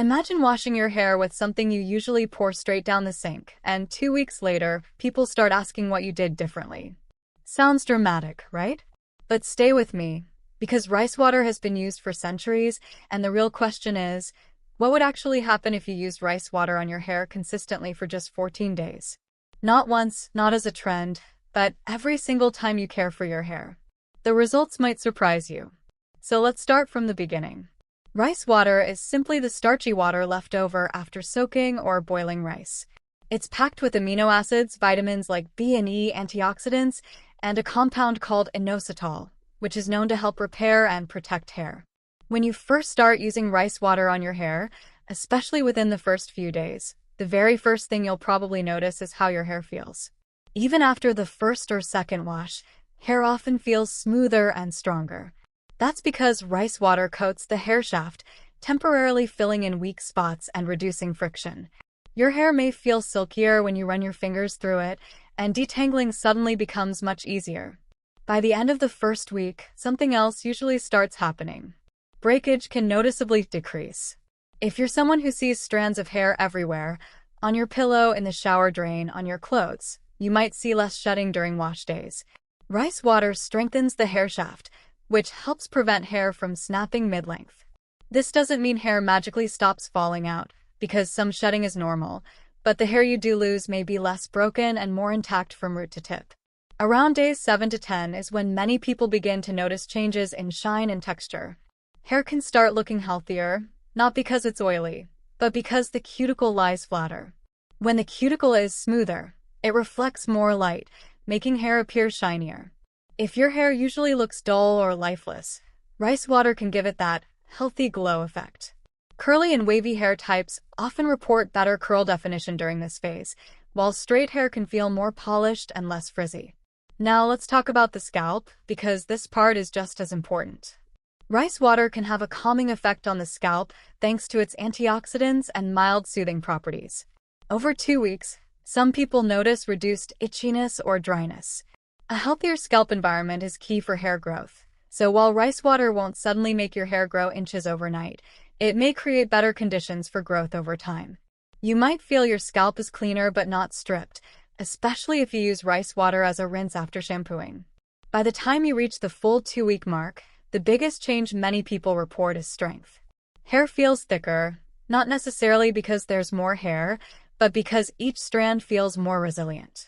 Imagine washing your hair with something you usually pour straight down the sink, and 2 weeks later, people start asking what you did differently. Sounds dramatic, right? But stay with me, because rice water has been used for centuries, and the real question is, what would actually happen if you used rice water on your hair consistently for just 14 days? Not once, not as a trend, but every single time you care for your hair. The results might surprise you. So let's start from the beginning. Rice water is simply the starchy water left over after soaking or boiling rice. It's packed with amino acids, vitamins like B and E, antioxidants, and a compound called inositol, which is known to help repair and protect hair. When you first start using rice water on your hair, especially within the first few days, the very first thing you'll probably notice is how your hair feels. Even after the first or second wash, hair often feels smoother and stronger. That's because rice water coats the hair shaft, temporarily filling in weak spots and reducing friction. Your hair may feel silkier when you run your fingers through it, and detangling suddenly becomes much easier. By the end of the first week, something else usually starts happening. Breakage can noticeably decrease. If you're someone who sees strands of hair everywhere, on your pillow, in the shower drain, on your clothes, you might see less shedding during wash days. Rice water strengthens the hair shaft, which helps prevent hair from snapping mid-length. This doesn't mean hair magically stops falling out, because some shedding is normal, but the hair you do lose may be less broken and more intact from root to tip. Around days 7 to 10 is when many people begin to notice changes in shine and texture. Hair can start looking healthier, not because it's oily, but because the cuticle lies flatter. When the cuticle is smoother, it reflects more light, making hair appear shinier. If your hair usually looks dull or lifeless, rice water can give it that healthy glow effect. Curly and wavy hair types often report better curl definition during this phase, while straight hair can feel more polished and less frizzy. Now let's talk about the scalp, because this part is just as important. Rice water can have a calming effect on the scalp thanks to its antioxidants and mild soothing properties. Over 2 weeks, some people notice reduced itchiness or dryness. A healthier scalp environment is key for hair growth. So while rice water won't suddenly make your hair grow inches overnight, it may create better conditions for growth over time. You might feel your scalp is cleaner but not stripped, especially if you use rice water as a rinse after shampooing. By the time you reach the full 2-week mark, the biggest change many people report is strength. Hair feels thicker, not necessarily because there's more hair, but because each strand feels more resilient.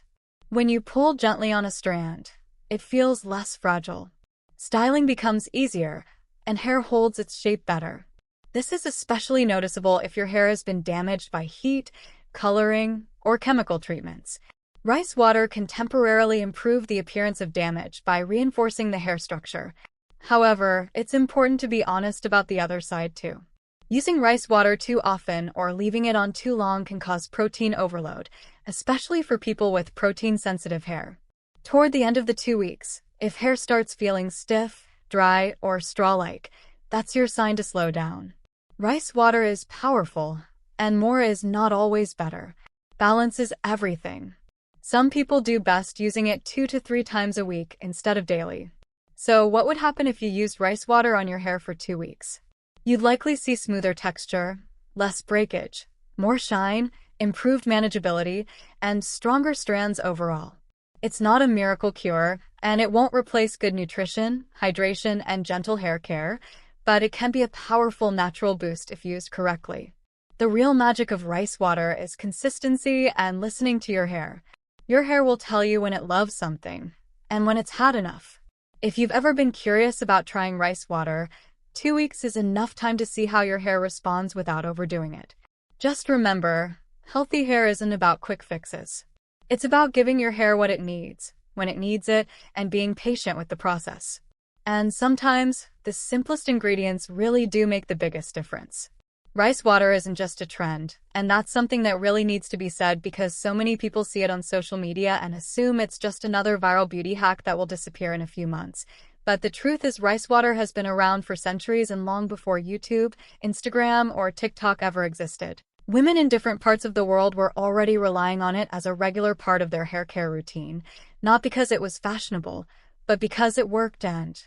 When you pull gently on a strand, it feels less fragile. Styling becomes easier, and hair holds its shape better. This is especially noticeable if your hair has been damaged by heat, coloring, or chemical treatments. Rice water can temporarily improve the appearance of damage by reinforcing the hair structure. However, it's important to be honest about the other side too. Using rice water too often or leaving it on too long can cause protein overload, especially for people with protein-sensitive hair. Toward the end of the 2 weeks, if hair starts feeling stiff, dry, or straw-like, that's your sign to slow down. Rice water is powerful, and more is not always better. Balance is everything. Some people do best using it 2 to 3 times a week instead of daily. So what would happen if you used rice water on your hair for 2 weeks? You'd likely see smoother texture, less breakage, more shine, improved manageability, and stronger strands overall. It's not a miracle cure, and it won't replace good nutrition, hydration, and gentle hair care, but it can be a powerful natural boost if used correctly. The real magic of rice water is consistency and listening to your hair. Your hair will tell you when it loves something, and when it's had enough. If you've ever been curious about trying rice water, 2 weeks is enough time to see how your hair responds without overdoing it. Just remember, healthy hair isn't about quick fixes. It's about giving your hair what it needs, when it needs it, and being patient with the process. And sometimes, the simplest ingredients really do make the biggest difference. Rice water isn't just a trend, and that's something that really needs to be said because so many people see it on social media and assume it's just another viral beauty hack that will disappear in a few months. But the truth is rice water has been around for centuries and long before YouTube, Instagram, or TikTok ever existed. Women in different parts of the world were already relying on it as a regular part of their hair care routine, not because it was fashionable, but because it worked and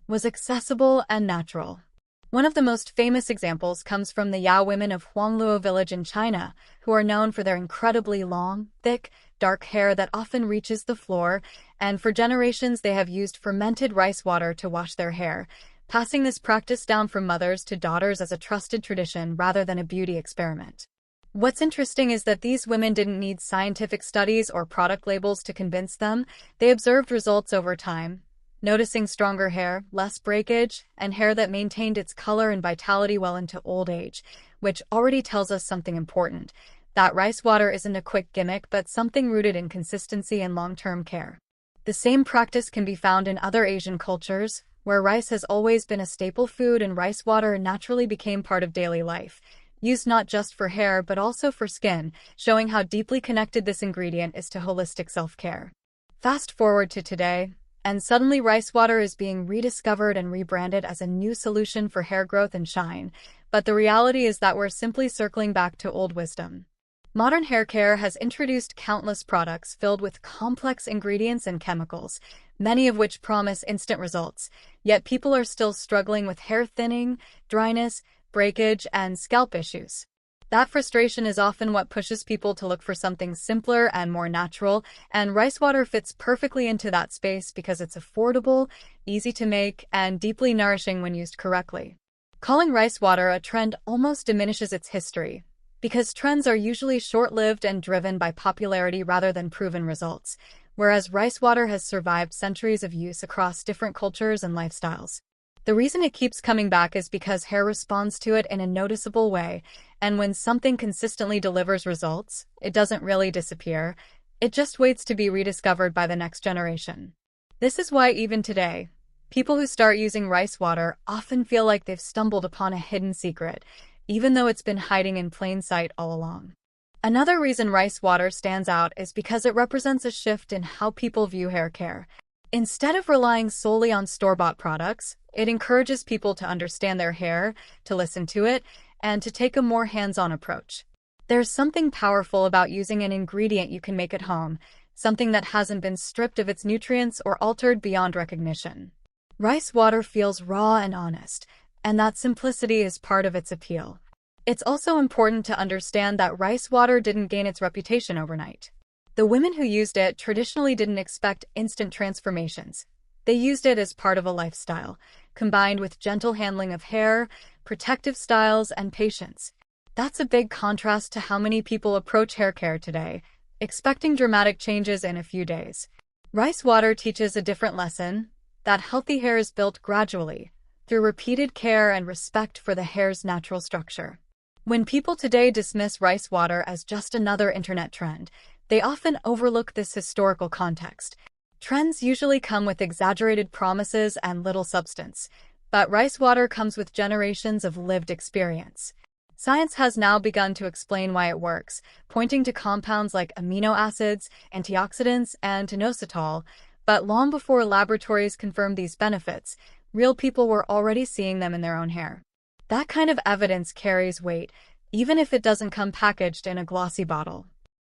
was accessible and natural. One of the most famous examples comes from the Yao women of Huangluo village in China, who are known for their incredibly long, thick, dark hair that often reaches the floor, and for generations they have used fermented rice water to wash their hair, passing this practice down from mothers to daughters as a trusted tradition rather than a beauty experiment. What's interesting is that these women didn't need scientific studies or product labels to convince them. They observed results over time, noticing stronger hair, less breakage, and hair that maintained its color and vitality well into old age, which already tells us something important, that rice water isn't a quick gimmick but something rooted in consistency and long-term care. The same practice can be found in other Asian cultures, where rice has always been a staple food and rice water naturally became part of daily life, used not just for hair but also for skin, showing how deeply connected this ingredient is to holistic self-care. Fast forward to today, and suddenly rice water is being rediscovered and rebranded as a new solution for hair growth and shine, but the reality is that we're simply circling back to old wisdom. Modern hair care has introduced countless products filled with complex ingredients and chemicals, many of which promise instant results, yet people are still struggling with hair thinning, dryness, breakage, and scalp issues. That frustration is often what pushes people to look for something simpler and more natural, and rice water fits perfectly into that space because it's affordable, easy to make, and deeply nourishing when used correctly. Calling rice water a trend almost diminishes its history, because trends are usually short-lived and driven by popularity rather than proven results, whereas rice water has survived centuries of use across different cultures and lifestyles. The reason it keeps coming back is because hair responds to it in a noticeable way, and when something consistently delivers results, it doesn't really disappear, it just waits to be rediscovered by the next generation. This is why even today, people who start using rice water often feel like they've stumbled upon a hidden secret, even though it's been hiding in plain sight all along. Another reason rice water stands out is because it represents a shift in how people view hair care. Instead of relying solely on store-bought products, it encourages people to understand their hair, to listen to it, and to take a more hands-on approach. There's something powerful about using an ingredient you can make at home, something that hasn't been stripped of its nutrients or altered beyond recognition. Rice water feels raw and honest, and that simplicity is part of its appeal. It's also important to understand that rice water didn't gain its reputation overnight. The women who used it traditionally didn't expect instant transformations. They used it as part of a lifestyle, combined with gentle handling of hair, protective styles, and patience. That's a big contrast to how many people approach hair care today, expecting dramatic changes in a few days. Rice water teaches a different lesson, that healthy hair is built gradually, through repeated care and respect for the hair's natural structure. When people today dismiss rice water as just another internet trend, they often overlook this historical context. Trends usually come with exaggerated promises and little substance, but rice water comes with generations of lived experience. Science has now begun to explain why it works, pointing to compounds like amino acids, antioxidants, and inositol, but long before laboratories confirmed these benefits, real people were already seeing them in their own hair. That kind of evidence carries weight, even if it doesn't come packaged in a glossy bottle.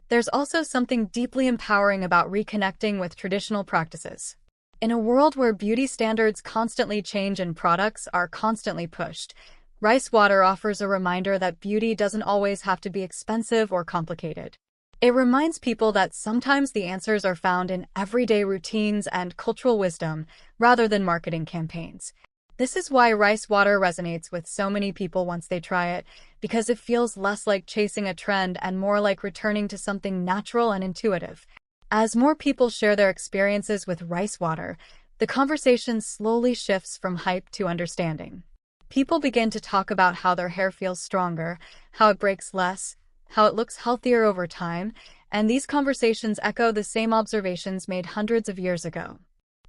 There's also something deeply empowering about reconnecting with traditional practices. In a world where beauty standards constantly change and products are constantly pushed, rice water offers a reminder that beauty doesn't always have to be expensive or complicated. It reminds people that sometimes the answers are found in everyday routines and cultural wisdom, rather than marketing campaigns. This is why rice water resonates with so many people once they try it, because it feels less like chasing a trend and more like returning to something natural and intuitive. As more people share their experiences with rice water, the conversation slowly shifts from hype to understanding. People begin to talk about how their hair feels stronger, how it breaks less, how it looks healthier over time, and these conversations echo the same observations made hundreds of years ago.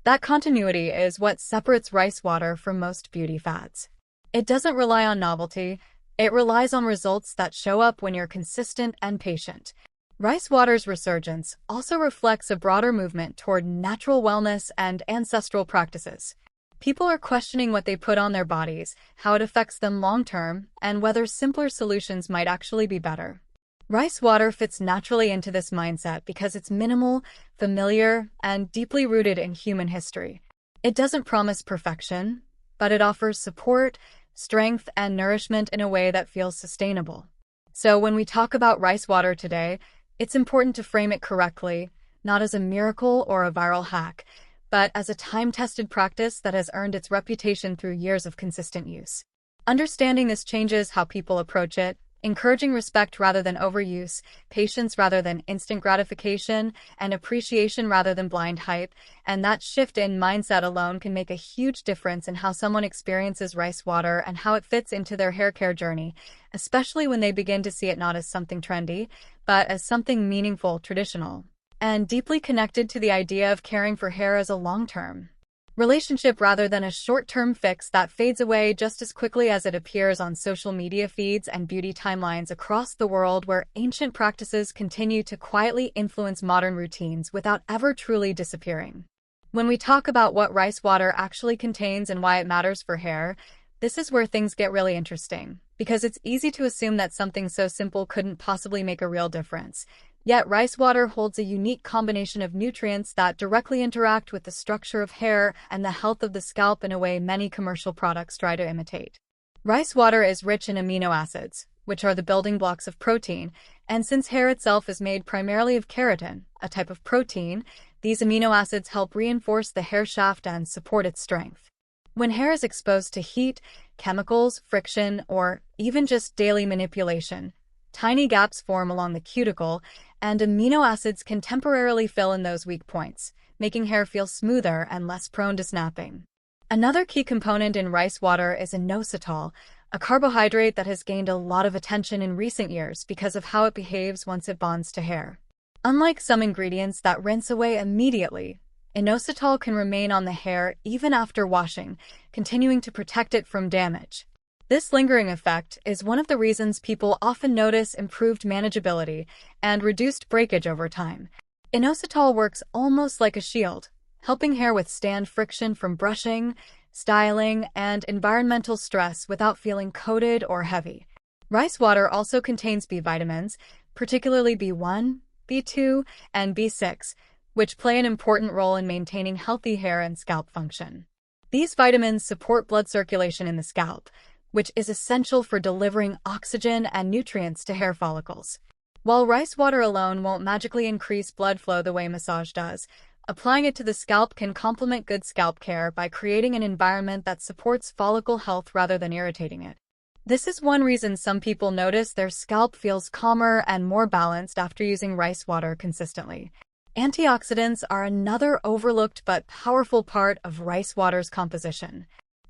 That continuity is what separates rice water from most beauty fads. It doesn't rely on novelty, it relies on results that show up when you're consistent and patient. Rice water's resurgence also reflects a broader movement toward natural wellness and ancestral practices. People are questioning what they put on their bodies, how it affects them long-term, and whether simpler solutions might actually be better. Rice water fits naturally into this mindset because it's minimal, familiar, and deeply rooted in human history. It doesn't promise perfection, but it offers support, strength, and nourishment in a way that feels sustainable. So when we talk about rice water today, it's important to frame it correctly, not as a miracle or a viral hack, but as a time-tested practice that has earned its reputation through years of consistent use. Understanding this changes how people approach it, encouraging respect rather than overuse, patience rather than instant gratification, and appreciation rather than blind hype, and that shift in mindset alone can make a huge difference in how someone experiences rice water and how it fits into their hair care journey, especially when they begin to see it not as something trendy, but as something meaningful, traditional, and deeply connected to the idea of caring for hair as a long-term relationship rather than a short-term fix that fades away just as quickly as it appears on social media feeds and beauty timelines across the world, where ancient practices continue to quietly influence modern routines without ever truly disappearing. When we talk about what rice water actually contains and why it matters for hair, this is where things get really interesting, because it's easy to assume that something so simple couldn't possibly make a real difference. Yet rice water holds a unique combination of nutrients that directly interact with the structure of hair and the health of the scalp in a way many commercial products try to imitate. Rice water is rich in amino acids, which are the building blocks of protein, and since hair itself is made primarily of keratin, a type of protein, these amino acids help reinforce the hair shaft and support its strength. When hair is exposed to heat, chemicals, friction, or even just daily manipulation, tiny gaps form along the cuticle, and amino acids can temporarily fill in those weak points, making hair feel smoother and less prone to snapping. Another key component in rice water is inositol, a carbohydrate that has gained a lot of attention in recent years because of how it behaves once it bonds to hair. Unlike some ingredients that rinse away immediately, inositol can remain on the hair even after washing, continuing to protect it from damage. This lingering effect is one of the reasons people often notice improved manageability and reduced breakage over time. Inositol works almost like a shield, helping hair withstand friction from brushing, styling, and environmental stress without feeling coated or heavy. Rice water also contains B vitamins, particularly B1, B2, and B6, which play an important role in maintaining healthy hair and scalp function. These vitamins support blood circulation in the scalp, which is essential for delivering oxygen and nutrients to hair follicles. While rice water alone won't magically increase blood flow the way massage does, applying it to the scalp can complement good scalp care by creating an environment that supports follicle health rather than irritating it. This is one reason some people notice their scalp feels calmer and more balanced after using rice water consistently. Antioxidants are another overlooked but powerful part of rice water's composition.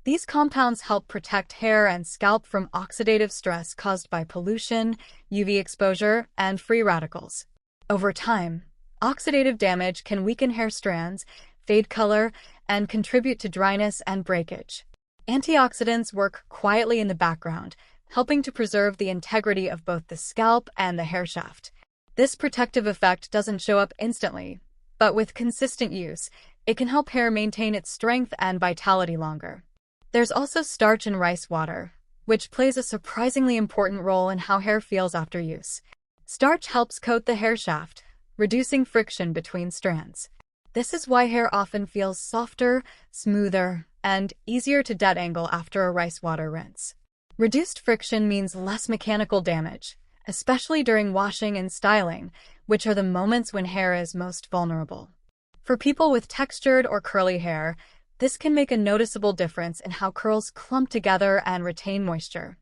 These compounds help protect hair and scalp from oxidative stress caused by pollution, UV exposure, and free radicals. Over time, oxidative damage can weaken hair strands, fade color, and contribute to dryness and breakage. Antioxidants work quietly in the background, helping to preserve the integrity of both the scalp and the hair shaft. This protective effect doesn't show up instantly, but with consistent use, it can help hair maintain its strength and vitality longer. There's also starch in rice water, which plays a surprisingly important role in how hair feels after use. Starch helps coat the hair shaft, reducing friction between strands. This is why hair often feels softer, smoother, and easier to detangle after a rice water rinse. Reduced friction means less mechanical damage, especially during washing and styling, which are the moments when hair is most vulnerable. For people with textured or curly hair, this can make a noticeable difference in how curls clump together and retain moisture.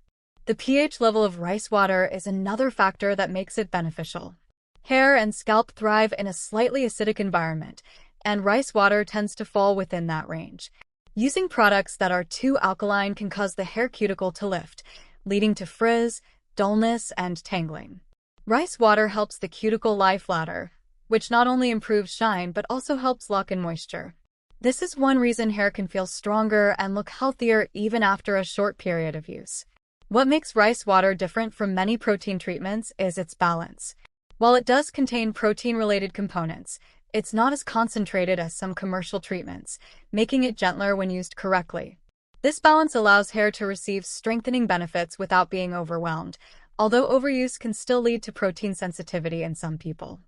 The pH level of rice water is another factor that makes it beneficial. Hair and scalp thrive in a slightly acidic environment, and rice water tends to fall within that range. Using products that are too alkaline can cause the hair cuticle to lift, leading to frizz, dullness, and tangling. Rice water helps the cuticle lie flatter, which not only improves shine but also helps lock in moisture. This is one reason hair can feel stronger and look healthier even after a short period of use. What makes rice water different from many protein treatments is its balance. While it does contain protein-related components, it's not as concentrated as some commercial treatments, making it gentler when used correctly. This balance allows hair to receive strengthening benefits without being overwhelmed, although overuse can still lead to protein sensitivity in some people.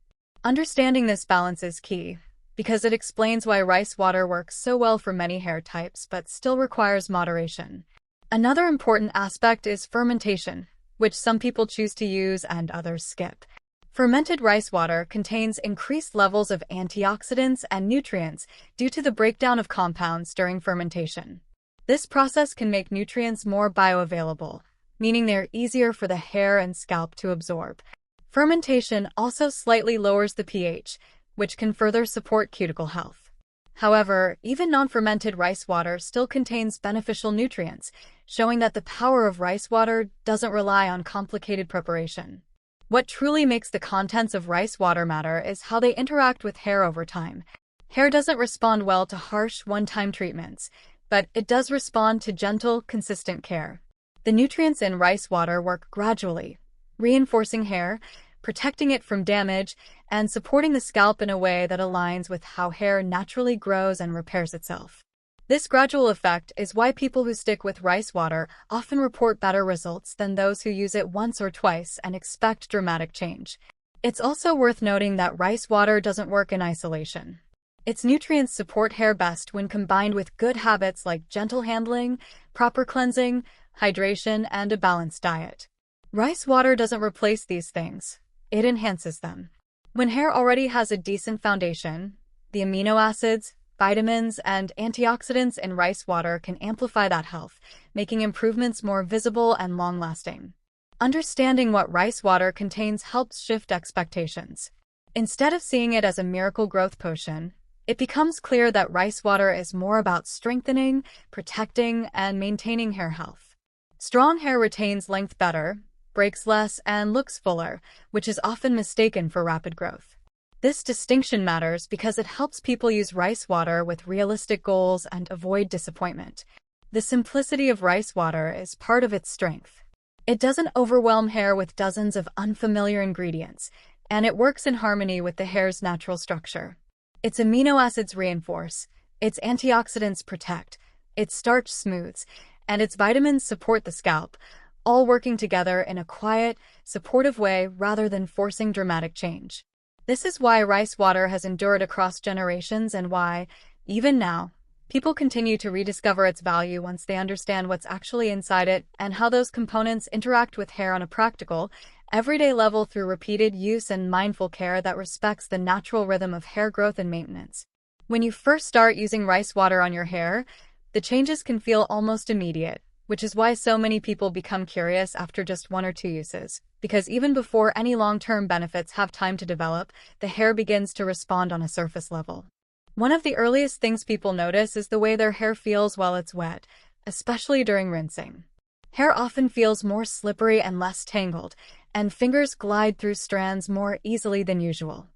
Understanding this balance is key, because it explains why rice water works so well for many hair types but still requires moderation. Another important aspect is fermentation, which some people choose to use and others skip. Fermented rice water contains increased levels of antioxidants and nutrients due to the breakdown of compounds during fermentation. This process can make nutrients more bioavailable, meaning they're easier for the hair and scalp to absorb. Fermentation also slightly lowers the pH, which can further support cuticle health. However, even non-fermented rice water still contains beneficial nutrients, showing that the power of rice water doesn't rely on complicated preparation. What truly makes the contents of rice water matter is how they interact with hair over time. Hair doesn't respond well to harsh, one-time treatments, but it does respond to gentle, consistent care. The nutrients in rice water work gradually, reinforcing hair, protecting it from damage, and supporting the scalp in a way that aligns with how hair naturally grows and repairs itself. This gradual effect is why people who stick with rice water often report better results than those who use it once or twice and expect dramatic change. It's also worth noting that rice water doesn't work in isolation. Its nutrients support hair best when combined with good habits like gentle handling, proper cleansing, hydration, and a balanced diet. Rice water doesn't replace these things, it enhances them. When hair already has a decent foundation, the amino acids, vitamins, and antioxidants in rice water can amplify that health, making improvements more visible and long-lasting. Understanding what rice water contains helps shift expectations. Instead of seeing it as a miracle growth potion, it becomes clear that rice water is more about strengthening, protecting, and maintaining hair health. Strong hair retains length better, breaks less, and looks fuller, which is often mistaken for rapid growth. This distinction matters because it helps people use rice water with realistic goals and avoid disappointment. The simplicity of rice water is part of its strength. It doesn't overwhelm hair with dozens of unfamiliar ingredients, and it works in harmony with the hair's natural structure. Its amino acids reinforce, its antioxidants protect, its starch smooths, and its vitamins support the scalp, all working together in a quiet, supportive way rather than forcing dramatic change. This is why rice water has endured across generations and why, even now, people continue to rediscover its value once they understand what's actually inside it and how those components interact with hair on a practical, everyday level through repeated use and mindful care that respects the natural rhythm of hair growth and maintenance. When you first start using rice water on your hair, the changes can feel almost immediate, which is why so many people become curious after just 1 or 2 uses. Because even before any long-term benefits have time to develop, the hair begins to respond on a surface level. One of the earliest things people notice is the way their hair feels while it's wet, especially during rinsing. Hair often feels more slippery and less tangled, and fingers glide through strands more easily than usual.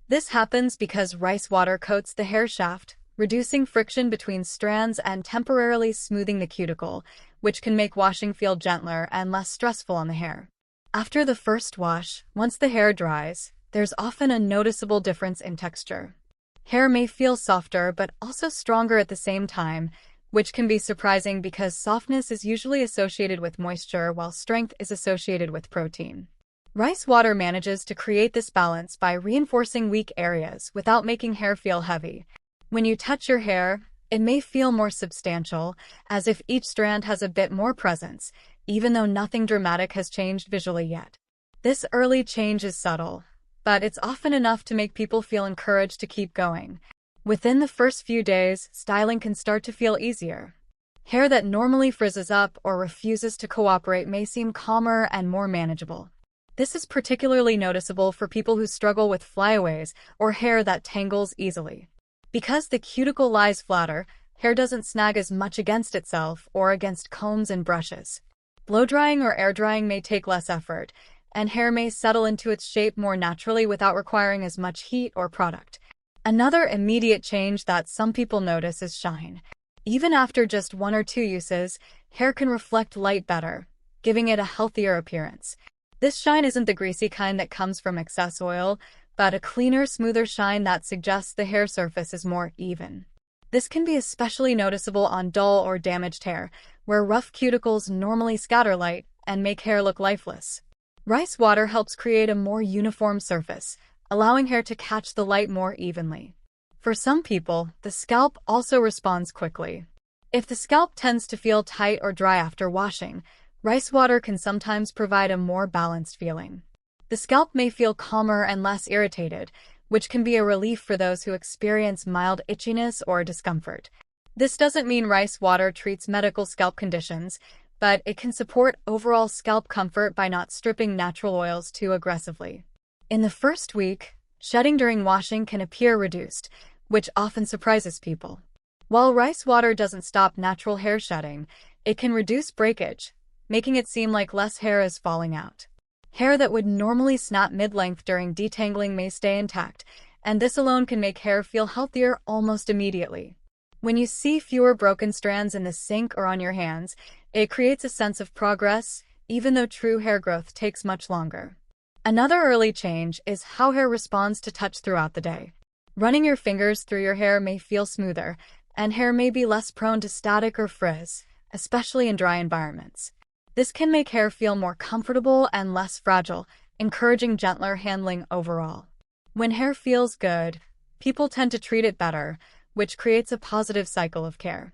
This happens because rice water coats the hair shaft, reducing friction between strands and temporarily smoothing the cuticle, which can make washing feel gentler and less stressful on the hair. After the first wash, once the hair dries, there's often a noticeable difference in texture. Hair may feel softer but also stronger at the same time, which can be surprising because softness is usually associated with moisture while strength is associated with protein. Rice water manages to create this balance by reinforcing weak areas without making hair feel heavy. When you touch your hair, it may feel more substantial, as if each strand has a bit more presence, even though nothing dramatic has changed visually yet. This early change is subtle, but it's often enough to make people feel encouraged to keep going. Within the first few days, styling can start to feel easier. Hair that normally frizzes up or refuses to cooperate may seem calmer and more manageable. This is particularly noticeable for people who struggle with flyaways or hair that tangles easily. Because the cuticle lies flatter, hair doesn't snag as much against itself or against combs and brushes. Blow-drying or air-drying may take less effort, and hair may settle into its shape more naturally without requiring as much heat or product. Another immediate change that some people notice is shine. Even after just 1 or 2 uses, hair can reflect light better, giving it a healthier appearance. This shine isn't the greasy kind that comes from excess oil, but a cleaner, smoother shine that suggests the hair surface is more even. This can be especially noticeable on dull or damaged hair, where rough cuticles normally scatter light and make hair look lifeless. Rice water helps create a more uniform surface, allowing hair to catch the light more evenly. For some people, the scalp also responds quickly. If the scalp tends to feel tight or dry after washing, rice water can sometimes provide a more balanced feeling. The scalp may feel calmer and less irritated, which can be a relief for those who experience mild itchiness or discomfort. This doesn't mean rice water treats medical scalp conditions, but it can support overall scalp comfort by not stripping natural oils too aggressively. In the first week, shedding during washing can appear reduced, which often surprises people. While rice water doesn't stop natural hair shedding, it can reduce breakage, making it seem like less hair is falling out. Hair that would normally snap mid-length during detangling may stay intact, and this alone can make hair feel healthier almost immediately. When you see fewer broken strands in the sink or on your hands, it creates a sense of progress, even though true hair growth takes much longer. Another early change is how hair responds to touch throughout the day. Running your fingers through your hair may feel smoother, and hair may be less prone to static or frizz, especially in dry environments. This can make hair feel more comfortable and less fragile, encouraging gentler handling overall. When hair feels good, people tend to treat it better, which creates a positive cycle of care.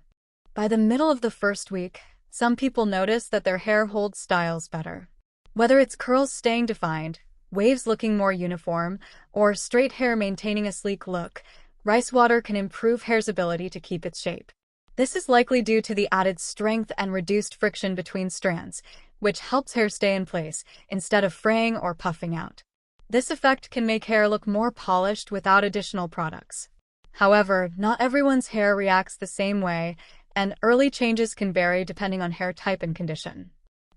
By the middle of the first week, some people notice that their hair holds styles better. Whether it's curls staying defined, waves looking more uniform, or straight hair maintaining a sleek look, rice water can improve hair's ability to keep its shape. This is likely due to the added strength and reduced friction between strands, which helps hair stay in place instead of fraying or puffing out. This effect can make hair look more polished without additional products. However, not everyone's hair reacts the same way, and early changes can vary depending on hair type and condition.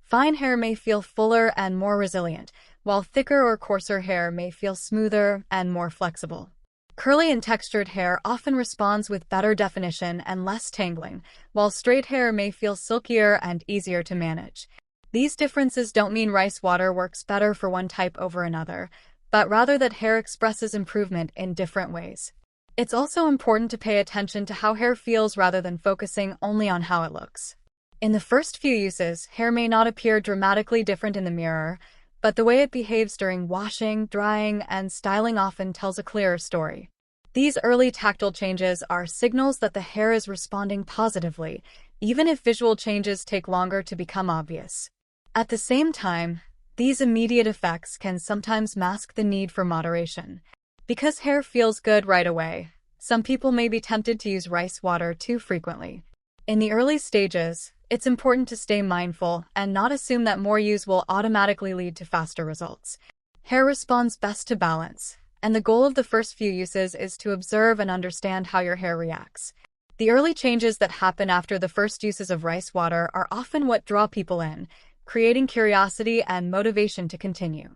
Fine hair may feel fuller and more resilient, while thicker or coarser hair may feel smoother and more flexible. Curly and textured hair often responds with better definition and less tangling, while straight hair may feel silkier and easier to manage. These differences don't mean rice water works better for one type over another, but rather that hair expresses improvement in different ways. It's also important to pay attention to how hair feels rather than focusing only on how it looks. In the first few uses, hair may not appear dramatically different in the mirror, but the way it behaves during washing, drying, and styling often tells a clearer story. These early tactile changes are signals that the hair is responding positively, even if visual changes take longer to become obvious. At the same time, these immediate effects can sometimes mask the need for moderation. Because hair feels good right away, some people may be tempted to use rice water too frequently. In the early stages, it's important to stay mindful and not assume that more use will automatically lead to faster results. Hair responds best to balance, and the goal of the first few uses is to observe and understand how your hair reacts. The early changes that happen after the first uses of rice water are often what draw people in, creating curiosity and motivation to continue.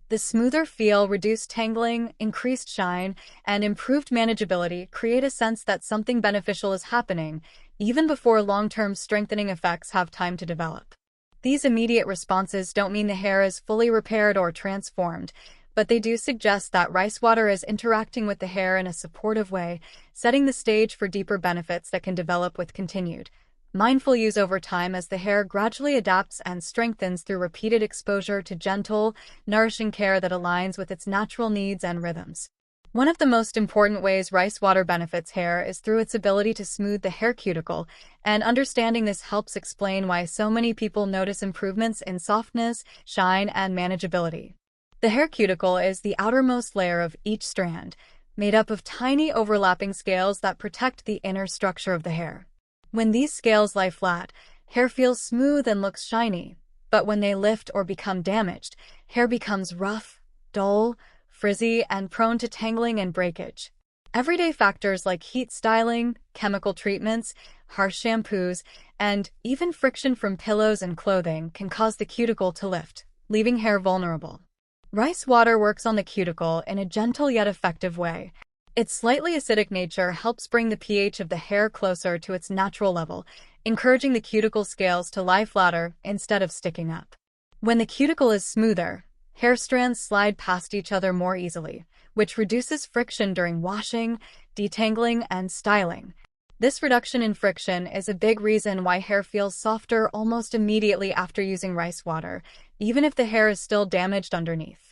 The smoother feel, reduced tangling, increased shine, and improved manageability create a sense that something beneficial is happening, even before long-term strengthening effects have time to develop. These immediate responses don't mean the hair is fully repaired or transformed, but they do suggest that rice water is interacting with the hair in a supportive way, setting the stage for deeper benefits that can develop with continued mindful use over time as the hair gradually adapts and strengthens through repeated exposure to gentle, nourishing care that aligns with its natural needs and rhythms. One of the most important ways rice water benefits hair is through its ability to smooth the hair cuticle, and understanding this helps explain why so many people notice improvements in softness, shine, and manageability. The hair cuticle is the outermost layer of each strand, made up of tiny overlapping scales that protect the inner structure of the hair. When these scales lie flat, hair feels smooth and looks shiny, but when they lift or become damaged, hair becomes rough, dull, frizzy, and prone to tangling and breakage. Everyday factors like heat styling, chemical treatments, harsh shampoos, and even friction from pillows and clothing can cause the cuticle to lift, leaving hair vulnerable. Rice water works on the cuticle in a gentle yet effective way. Its slightly acidic nature helps bring the pH of the hair closer to its natural level, encouraging the cuticle scales to lie flatter instead of sticking up. When the cuticle is smoother, hair strands slide past each other more easily, which reduces friction during washing, detangling, and styling. This reduction in friction is a big reason why hair feels softer almost immediately after using rice water, even if the hair is still damaged underneath.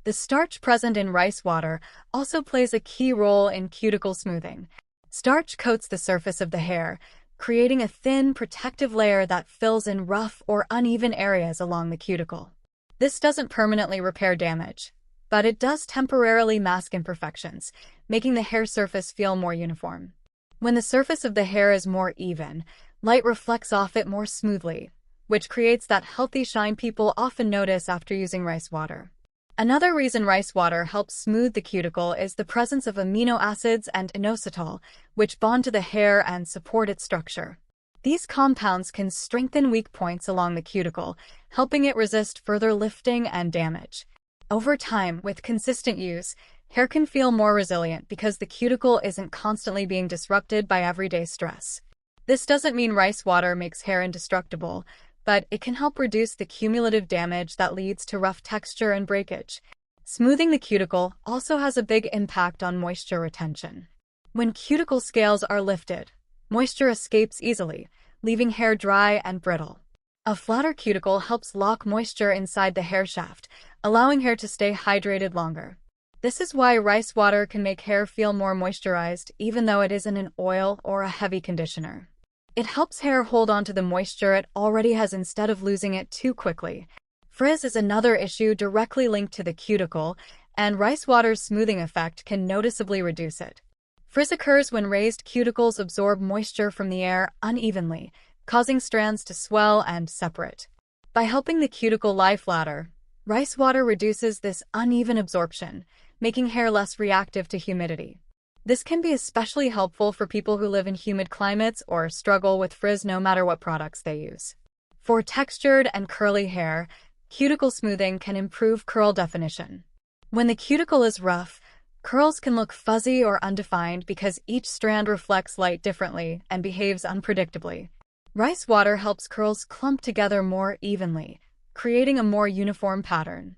The starch present in rice water also plays a key role in cuticle smoothing. Starch coats the surface of the hair, creating a thin, protective layer that fills in rough or uneven areas along the cuticle. This doesn't permanently repair damage, but it does temporarily mask imperfections, making the hair surface feel more uniform. When the surface of the hair is more even, light reflects off it more smoothly, which creates that healthy shine people often notice after using rice water. Another reason rice water helps smooth the cuticle is the presence of amino acids and inositol, which bond to the hair and support its structure. These compounds can strengthen weak points along the cuticle, helping it resist further lifting and damage. Over time, with consistent use, hair can feel more resilient because the cuticle isn't constantly being disrupted by everyday stress. This doesn't mean rice water makes hair indestructible, but it can help reduce the cumulative damage that leads to rough texture and breakage. Smoothing the cuticle also has a big impact on moisture retention. When cuticle scales are lifted, moisture escapes easily, leaving hair dry and brittle. A flatter cuticle helps lock moisture inside the hair shaft, allowing hair to stay hydrated longer. This is why rice water can make hair feel more moisturized even though it isn't an oil or a heavy conditioner. It helps hair hold onto the moisture it already has instead of losing it too quickly. Frizz is another issue directly linked to the cuticle, and rice water's smoothing effect can noticeably reduce it. Frizz occurs when raised cuticles absorb moisture from the air unevenly, causing strands to swell and separate. By helping the cuticle lie flatter, rice water reduces this uneven absorption, making hair less reactive to humidity. This can be especially helpful for people who live in humid climates or struggle with frizz no matter what products they use. For textured and curly hair, cuticle smoothing can improve curl definition. When the cuticle is rough, curls can look fuzzy or undefined because each strand reflects light differently and behaves unpredictably. Rice water helps curls clump together more evenly, creating a more uniform pattern.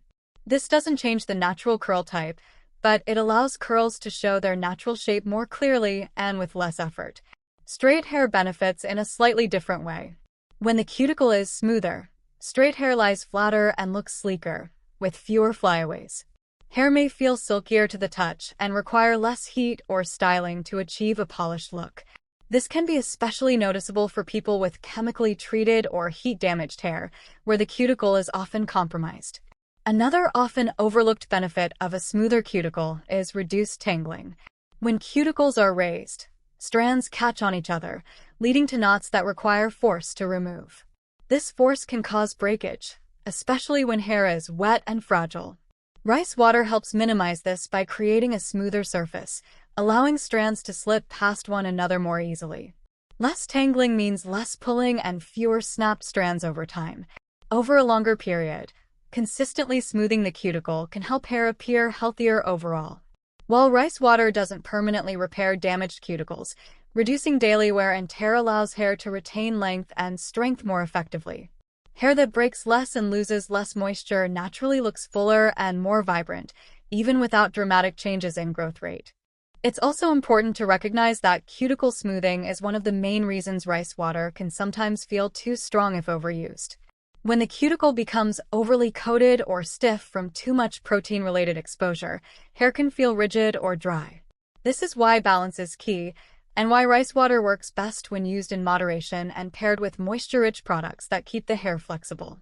This doesn't change the natural curl type, but it allows curls to show their natural shape more clearly and with less effort. Straight hair benefits in a slightly different way. When the cuticle is smoother, straight hair lies flatter and looks sleeker, with fewer flyaways. Hair may feel silkier to the touch and require less heat or styling to achieve a polished look. This can be especially noticeable for people with chemically treated or heat-damaged hair, where the cuticle is often compromised. Another often overlooked benefit of a smoother cuticle is reduced tangling. When cuticles are raised, strands catch on each other, leading to knots that require force to remove. This force can cause breakage, especially when hair is wet and fragile. Rice water helps minimize this by creating a smoother surface, allowing strands to slip past one another more easily. Less tangling means less pulling and fewer snapped strands over time. Over a longer period, consistently smoothing the cuticle can help hair appear healthier overall. While rice water doesn't permanently repair damaged cuticles, reducing daily wear and tear allows hair to retain length and strength more effectively. Hair that breaks less and loses less moisture naturally looks fuller and more vibrant, even without dramatic changes in growth rate. It's also important to recognize that cuticle smoothing is one of the main reasons rice water can sometimes feel too strong if overused. When the cuticle becomes overly coated or stiff from too much protein-related exposure, hair can feel rigid or dry. This is why balance is key, and why rice water works best when used in moderation and paired with moisture-rich products that keep the hair flexible.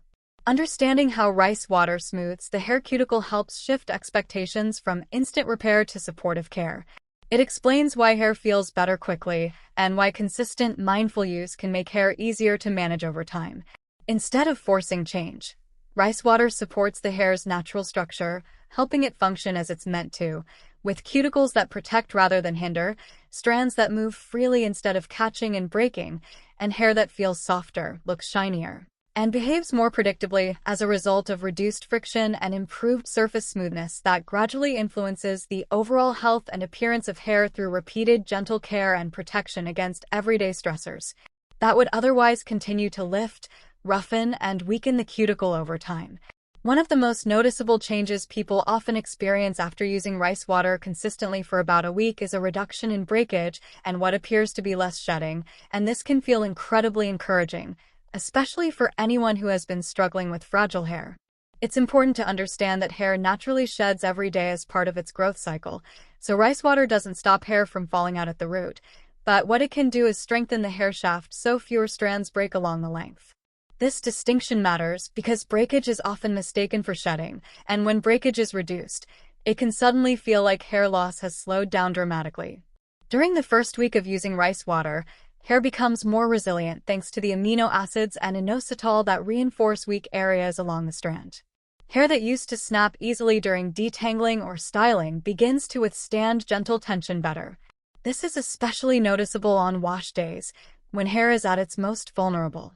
Understanding how rice water smooths the hair cuticle helps shift expectations from instant repair to supportive care. It explains why hair feels better quickly and why consistent, mindful use can make hair easier to manage over time. Instead of forcing change, rice water supports the hair's natural structure, helping it function as it's meant to, with cuticles that protect rather than hinder, strands that move freely instead of catching and breaking, and hair that feels softer, looks shinier, and behaves more predictably as a result of reduced friction and improved surface smoothness that gradually influences the overall health and appearance of hair through repeated gentle care and protection against everyday stressors that would otherwise continue to lift, roughen, and weaken the cuticle over time. One of the most noticeable changes people often experience after using rice water consistently for about a week is a reduction in breakage and what appears to be less shedding, and this can feel incredibly encouraging, especially for anyone who has been struggling with fragile hair. It's important to understand that hair naturally sheds every day as part of its growth cycle, so rice water doesn't stop hair from falling out at the root, but what it can do is strengthen the hair shaft so fewer strands break along the length. This distinction matters because breakage is often mistaken for shedding, and when breakage is reduced, it can suddenly feel like hair loss has slowed down dramatically. During the first week of using rice water, hair becomes more resilient thanks to the amino acids and inositol that reinforce weak areas along the strand. Hair that used to snap easily during detangling or styling begins to withstand gentle tension better. This is especially noticeable on wash days, when hair is at its most vulnerable.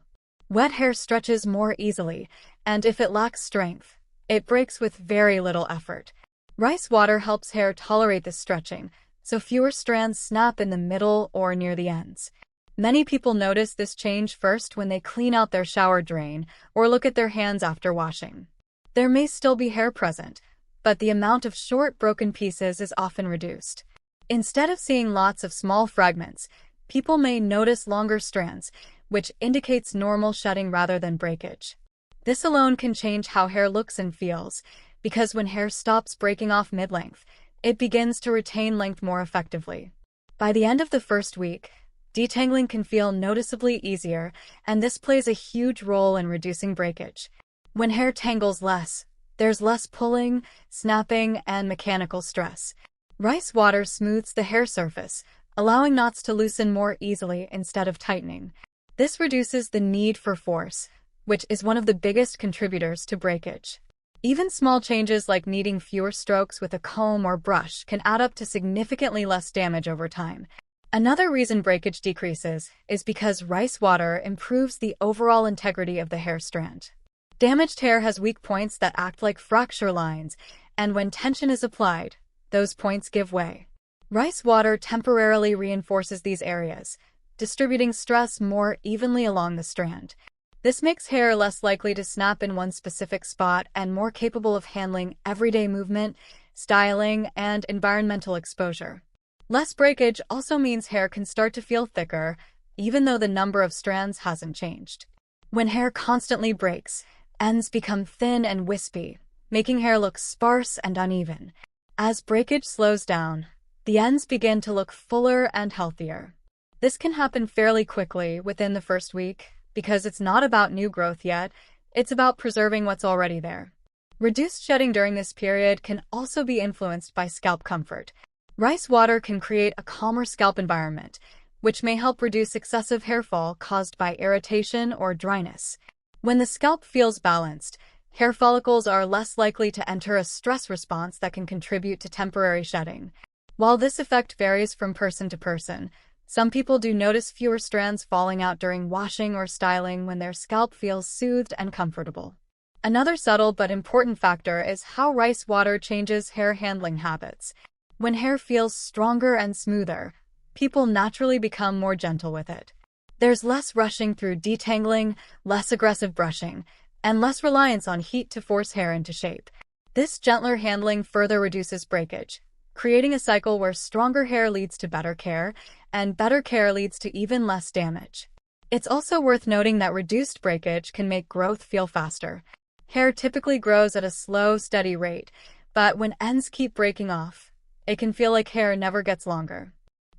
Wet hair stretches more easily, and if it lacks strength, it breaks with very little effort. Rice water helps hair tolerate this stretching, so fewer strands snap in the middle or near the ends. Many people notice this change first when they clean out their shower drain or look at their hands after washing. There may still be hair present, but the amount of short, broken pieces is often reduced. Instead of seeing lots of small fragments, people may notice longer strands, which indicates normal shedding rather than breakage. This alone can change how hair looks and feels, because when hair stops breaking off mid-length, it begins to retain length more effectively. By the end of the first week, detangling can feel noticeably easier, and this plays a huge role in reducing breakage. When hair tangles less, there's less pulling, snapping, and mechanical stress. Rice water smooths the hair surface, allowing knots to loosen more easily instead of tightening. This reduces the need for force, which is one of the biggest contributors to breakage. Even small changes like needing fewer strokes with a comb or brush can add up to significantly less damage over time. Another reason breakage decreases is because rice water improves the overall integrity of the hair strand. Damaged hair has weak points that act like fracture lines, and when tension is applied, those points give way. Rice water temporarily reinforces these areas, distributing stress more evenly along the strand. This makes hair less likely to snap in one specific spot and more capable of handling everyday movement, styling, and environmental exposure. Less breakage also means hair can start to feel thicker, even though the number of strands hasn't changed. When hair constantly breaks, ends become thin and wispy, making hair look sparse and uneven. As breakage slows down, the ends begin to look fuller and healthier. This can happen fairly quickly within the first week, because it's not about new growth yet, it's about preserving what's already there. Reduced shedding during this period can also be influenced by scalp comfort. Rice water can create a calmer scalp environment, which may help reduce excessive hair fall caused by irritation or dryness. When the scalp feels balanced, hair follicles are less likely to enter a stress response that can contribute to temporary shedding. While this effect varies from person to person, some people do notice fewer strands falling out during washing or styling when their scalp feels soothed and comfortable. Another subtle but important factor is how rice water changes hair handling habits. When hair feels stronger and smoother, people naturally become more gentle with it. There's less rushing through detangling, less aggressive brushing, and less reliance on heat to force hair into shape. This gentler handling further reduces breakage, creating a cycle where stronger hair leads to better care, and better care leads to even less damage. It's also worth noting that reduced breakage can make growth feel faster. Hair typically grows at a slow, steady rate, but when ends keep breaking off, it can feel like hair never gets longer.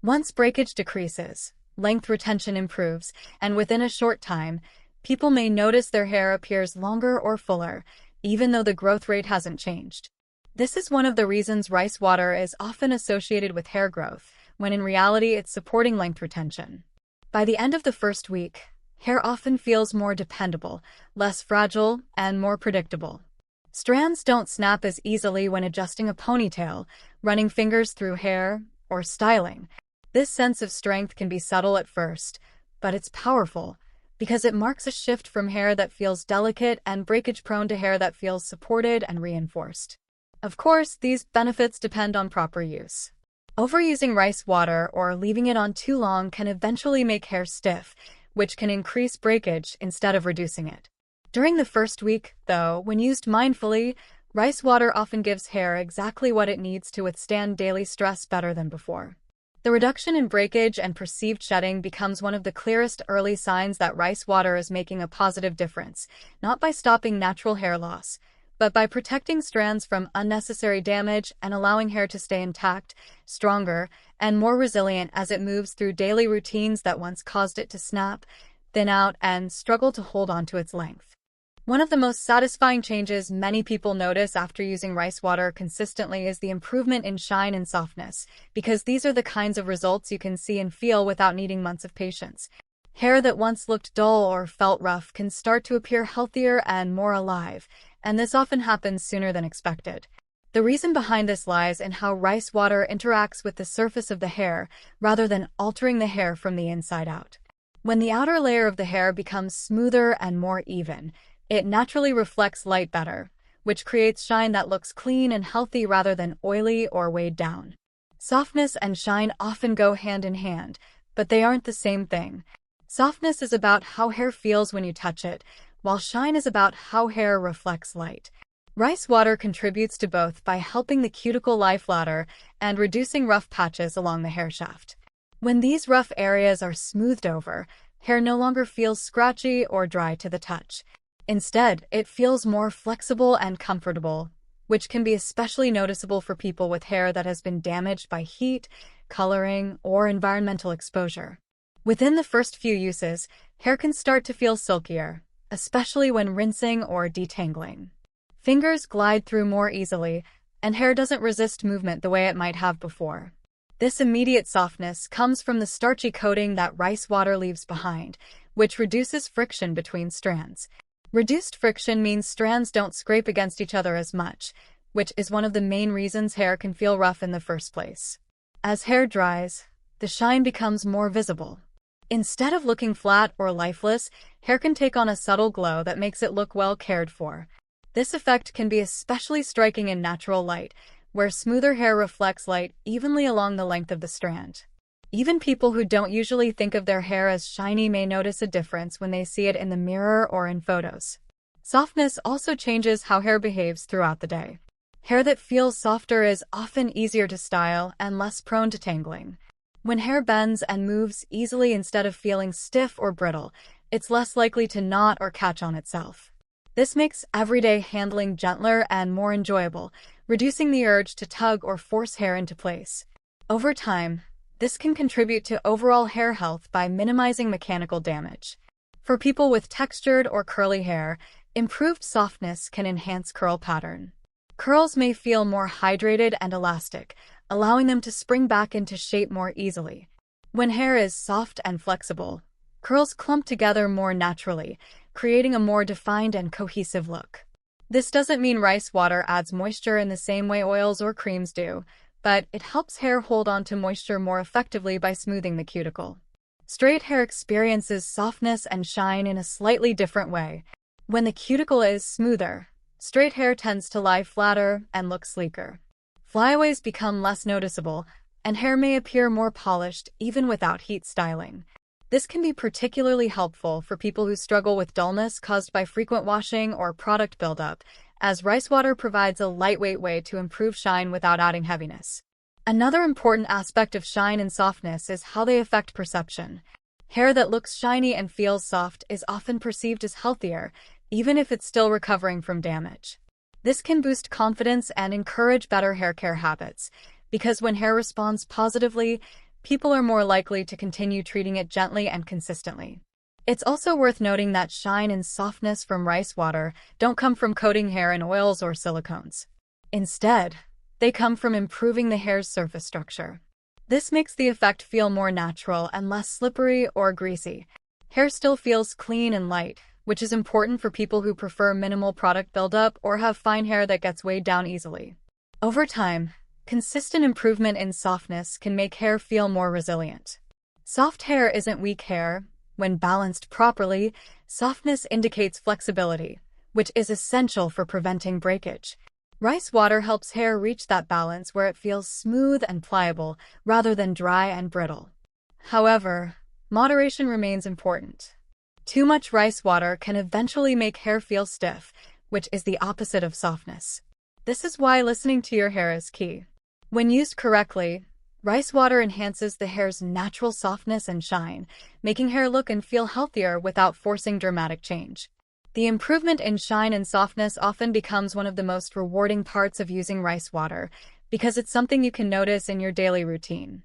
Once breakage decreases, length retention improves, and within a short time, people may notice their hair appears longer or fuller, even though the growth rate hasn't changed. This is one of the reasons rice water is often associated with hair growth, when in reality it's supporting length retention. By the end of the first week, hair often feels more dependable, less fragile, and more predictable. Strands don't snap as easily when adjusting a ponytail, running fingers through hair, or styling. This sense of strength can be subtle at first, but it's powerful, because it marks a shift from hair that feels delicate and breakage-prone to hair that feels supported and reinforced. Of course, these benefits depend on proper use. Overusing rice water or leaving it on too long can eventually make hair stiff, which can increase breakage instead of reducing it. During the first week, though, when used mindfully, rice water often gives hair exactly what it needs to withstand daily stress better than before. The reduction in breakage and perceived shedding becomes one of the clearest early signs that rice water is making a positive difference, not by stopping natural hair loss, but by protecting strands from unnecessary damage and allowing hair to stay intact, stronger, and more resilient as it moves through daily routines that once caused it to snap, thin out, and struggle to hold on to its length. One of the most satisfying changes many people notice after using rice water consistently is the improvement in shine and softness, because these are the kinds of results you can see and feel without needing months of patience. Hair that once looked dull or felt rough can start to appear healthier and more alive, and this often happens sooner than expected. The reason behind this lies in how rice water interacts with the surface of the hair rather than altering the hair from the inside out. When the outer layer of the hair becomes smoother and more even, it naturally reflects light better, which creates shine that looks clean and healthy rather than oily or weighed down. Softness and shine often go hand in hand, but they aren't the same thing. Softness is about how hair feels when you touch it, while shine is about how hair reflects light. Rice water contributes to both by helping the cuticle lie flatter and reducing rough patches along the hair shaft. When these rough areas are smoothed over, hair no longer feels scratchy or dry to the touch. Instead, it feels more flexible and comfortable, which can be especially noticeable for people with hair that has been damaged by heat, coloring, or environmental exposure. Within the first few uses, hair can start to feel silkier, especially when rinsing or detangling. Fingers glide through more easily, and hair doesn't resist movement the way it might have before. This immediate softness comes from the starchy coating that rice water leaves behind, which reduces friction between strands. Reduced friction means strands don't scrape against each other as much, which is one of the main reasons hair can feel rough in the first place. As hair dries, the shine becomes more visible. Instead of looking flat or lifeless, hair can take on a subtle glow that makes it look well cared for. This effect can be especially striking in natural light, where smoother hair reflects light evenly along the length of the strand. Even people who don't usually think of their hair as shiny may notice a difference when they see it in the mirror or in photos. Softness also changes how hair behaves throughout the day. Hair that feels softer is often easier to style and less prone to tangling. When hair bends and moves easily instead of feeling stiff or brittle, it's less likely to knot or catch on itself. This makes everyday handling gentler and more enjoyable, reducing the urge to tug or force hair into place. Over time, this can contribute to overall hair health by minimizing mechanical damage. For people with textured or curly hair, improved softness can enhance curl pattern. Curls may feel more hydrated and elastic, allowing them to spring back into shape more easily. When hair is soft and flexible, curls clump together more naturally, creating a more defined and cohesive look. This doesn't mean rice water adds moisture in the same way oils or creams do, but it helps hair hold on to moisture more effectively by smoothing the cuticle. Straight hair experiences softness and shine in a slightly different way. When the cuticle is smoother, straight hair tends to lie flatter and look sleeker. Flyaways become less noticeable, and hair may appear more polished even without heat styling. This can be particularly helpful for people who struggle with dullness caused by frequent washing or product buildup, as rice water provides a lightweight way to improve shine without adding heaviness. Another important aspect of shine and softness is how they affect perception. Hair that looks shiny and feels soft is often perceived as healthier, even if it's still recovering from damage. This can boost confidence and encourage better hair care habits, because when hair responds positively, people are more likely to continue treating it gently and consistently. It's also worth noting that shine and softness from rice water don't come from coating hair in oils or silicones. Instead, they come from improving the hair's surface structure. This makes the effect feel more natural and less slippery or greasy. Hair still feels clean and light, which is important for people who prefer minimal product buildup or have fine hair that gets weighed down easily. Over time, consistent improvement in softness can make hair feel more resilient. Soft hair isn't weak hair. When balanced properly, softness indicates flexibility, which is essential for preventing breakage. Rice water helps hair reach that balance where it feels smooth and pliable rather than dry and brittle. However, moderation remains important. Too much rice water can eventually make hair feel stiff, which is the opposite of softness. This is why listening to your hair is key. When used correctly, rice water enhances the hair's natural softness and shine, making hair look and feel healthier without forcing dramatic change. The improvement in shine and softness often becomes one of the most rewarding parts of using rice water, because it's something you can notice in your daily routine.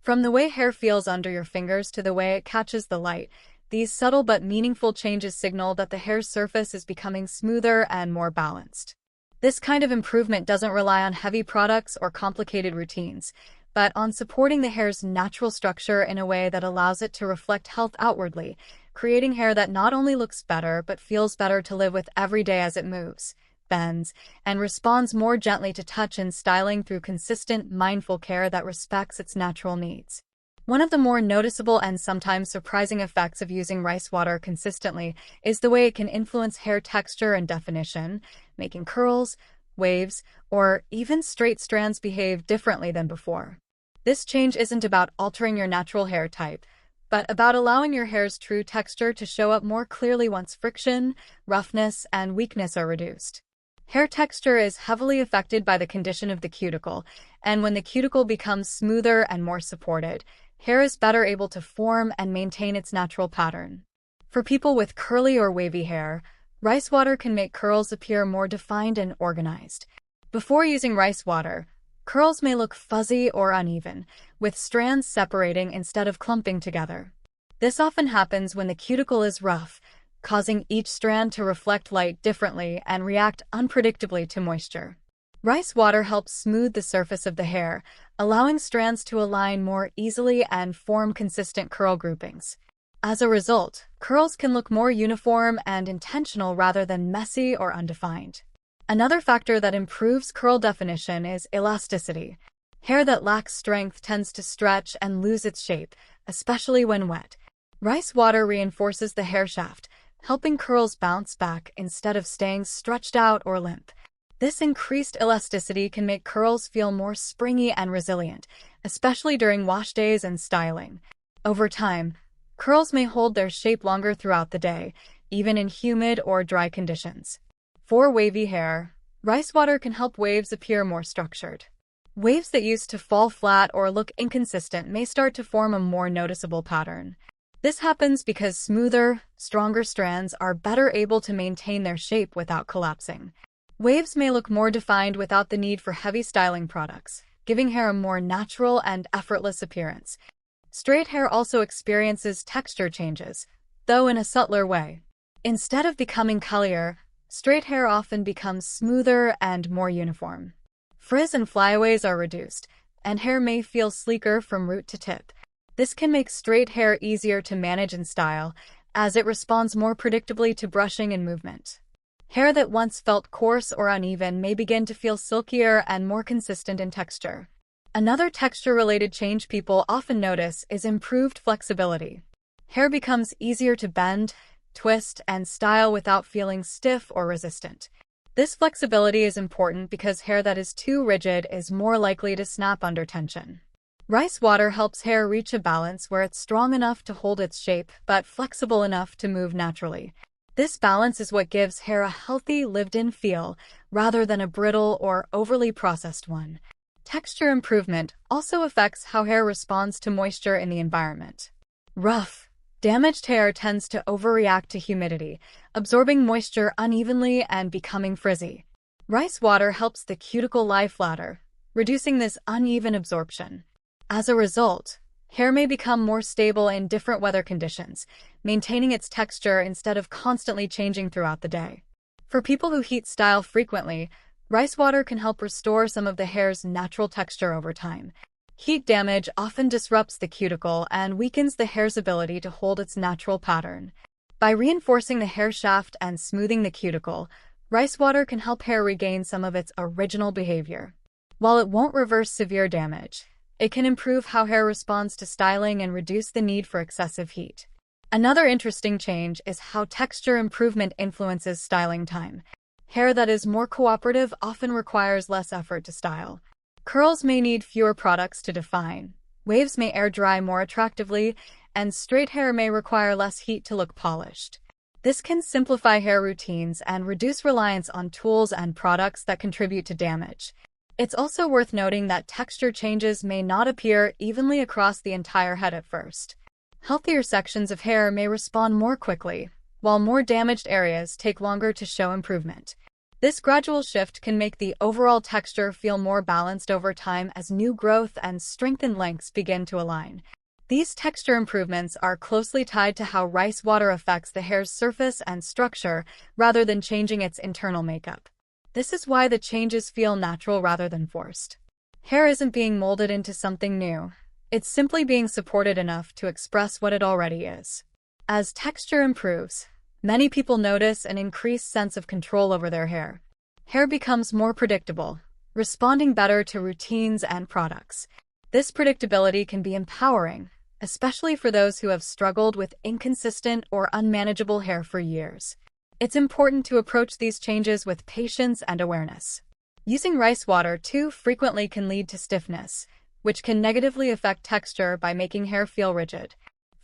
From the way hair feels under your fingers to the way it catches the light, these subtle but meaningful changes signal that the hair's surface is becoming smoother and more balanced. This kind of improvement doesn't rely on heavy products or complicated routines, but on supporting the hair's natural structure in a way that allows it to reflect health outwardly, creating hair that not only looks better but feels better to live with every day as it moves, bends, and responds more gently to touch and styling through consistent, mindful care that respects its natural needs. One of the more noticeable and sometimes surprising effects of using rice water consistently is the way it can influence hair texture and definition, making curls, waves, or even straight strands behave differently than before. This change isn't about altering your natural hair type, but about allowing your hair's true texture to show up more clearly once friction, roughness, and weakness are reduced. Hair texture is heavily affected by the condition of the cuticle, and when the cuticle becomes smoother and more supported, hair is better able to form and maintain its natural pattern. For people with curly or wavy hair, rice water can make curls appear more defined and organized. Before using rice water, curls may look fuzzy or uneven, with strands separating instead of clumping together. This often happens when the cuticle is rough, causing each strand to reflect light differently and react unpredictably to moisture. Rice water helps smooth the surface of the hair, allowing strands to align more easily and form consistent curl groupings. As a result, curls can look more uniform and intentional rather than messy or undefined. Another factor that improves curl definition is elasticity. Hair that lacks strength tends to stretch and lose its shape, especially when wet. Rice water reinforces the hair shaft, helping curls bounce back instead of staying stretched out or limp. This increased elasticity can make curls feel more springy and resilient, especially during wash days and styling. Over time, curls may hold their shape longer throughout the day, even in humid or dry conditions. For wavy hair, rice water can help waves appear more structured. Waves that used to fall flat or look inconsistent may start to form a more noticeable pattern. This happens because smoother, stronger strands are better able to maintain their shape without collapsing. Waves may look more defined without the need for heavy styling products, giving hair a more natural and effortless appearance. Straight hair also experiences texture changes, though in a subtler way. Instead of becoming curlier, straight hair often becomes smoother and more uniform. Frizz and flyaways are reduced, and hair may feel sleeker from root to tip. This can make straight hair easier to manage and style, as it responds more predictably to brushing and movement. Hair that once felt coarse or uneven may begin to feel silkier and more consistent in texture. Another texture-related change people often notice is improved flexibility. Hair becomes easier to bend, twist, and style without feeling stiff or resistant. This flexibility is important because hair that is too rigid is more likely to snap under tension. Rice water helps hair reach a balance where it's strong enough to hold its shape but flexible enough to move naturally. This balance is what gives hair a healthy, lived-in feel, rather than a brittle or overly processed one. Texture improvement also affects how hair responds to moisture in the environment. Rough, damaged hair tends to overreact to humidity, absorbing moisture unevenly and becoming frizzy. Rice water helps the cuticle lie flatter, reducing this uneven absorption. As a result, hair may become more stable in different weather conditions, maintaining its texture instead of constantly changing throughout the day. For people who heat style frequently, rice water can help restore some of the hair's natural texture over time. Heat damage often disrupts the cuticle and weakens the hair's ability to hold its natural pattern. By reinforcing the hair shaft and smoothing the cuticle, rice water can help hair regain some of its original behavior. While it won't reverse severe damage, it can improve how hair responds to styling and reduce the need for excessive heat. Another interesting change is how texture improvement influences styling time. Hair that is more cooperative often requires less effort to style. Curls may need fewer products to define, waves may air dry more attractively, and straight hair may require less heat to look polished. This can simplify hair routines and reduce reliance on tools and products that contribute to damage. It's also worth noting that texture changes may not appear evenly across the entire head at first. Healthier sections of hair may respond more quickly, while more damaged areas take longer to show improvement. This gradual shift can make the overall texture feel more balanced over time as new growth and strengthened lengths begin to align. These texture improvements are closely tied to how rice water affects the hair's surface and structure rather than changing its internal makeup. This is why the changes feel natural rather than forced. Hair isn't being molded into something new. It's simply being supported enough to express what it already is. As texture improves, many people notice an increased sense of control over their hair. Hair becomes more predictable, responding better to routines and products. This predictability can be empowering, especially for those who have struggled with inconsistent or unmanageable hair for years. It's important to approach these changes with patience and awareness. Using rice water too frequently can lead to stiffness, which can negatively affect texture by making hair feel rigid.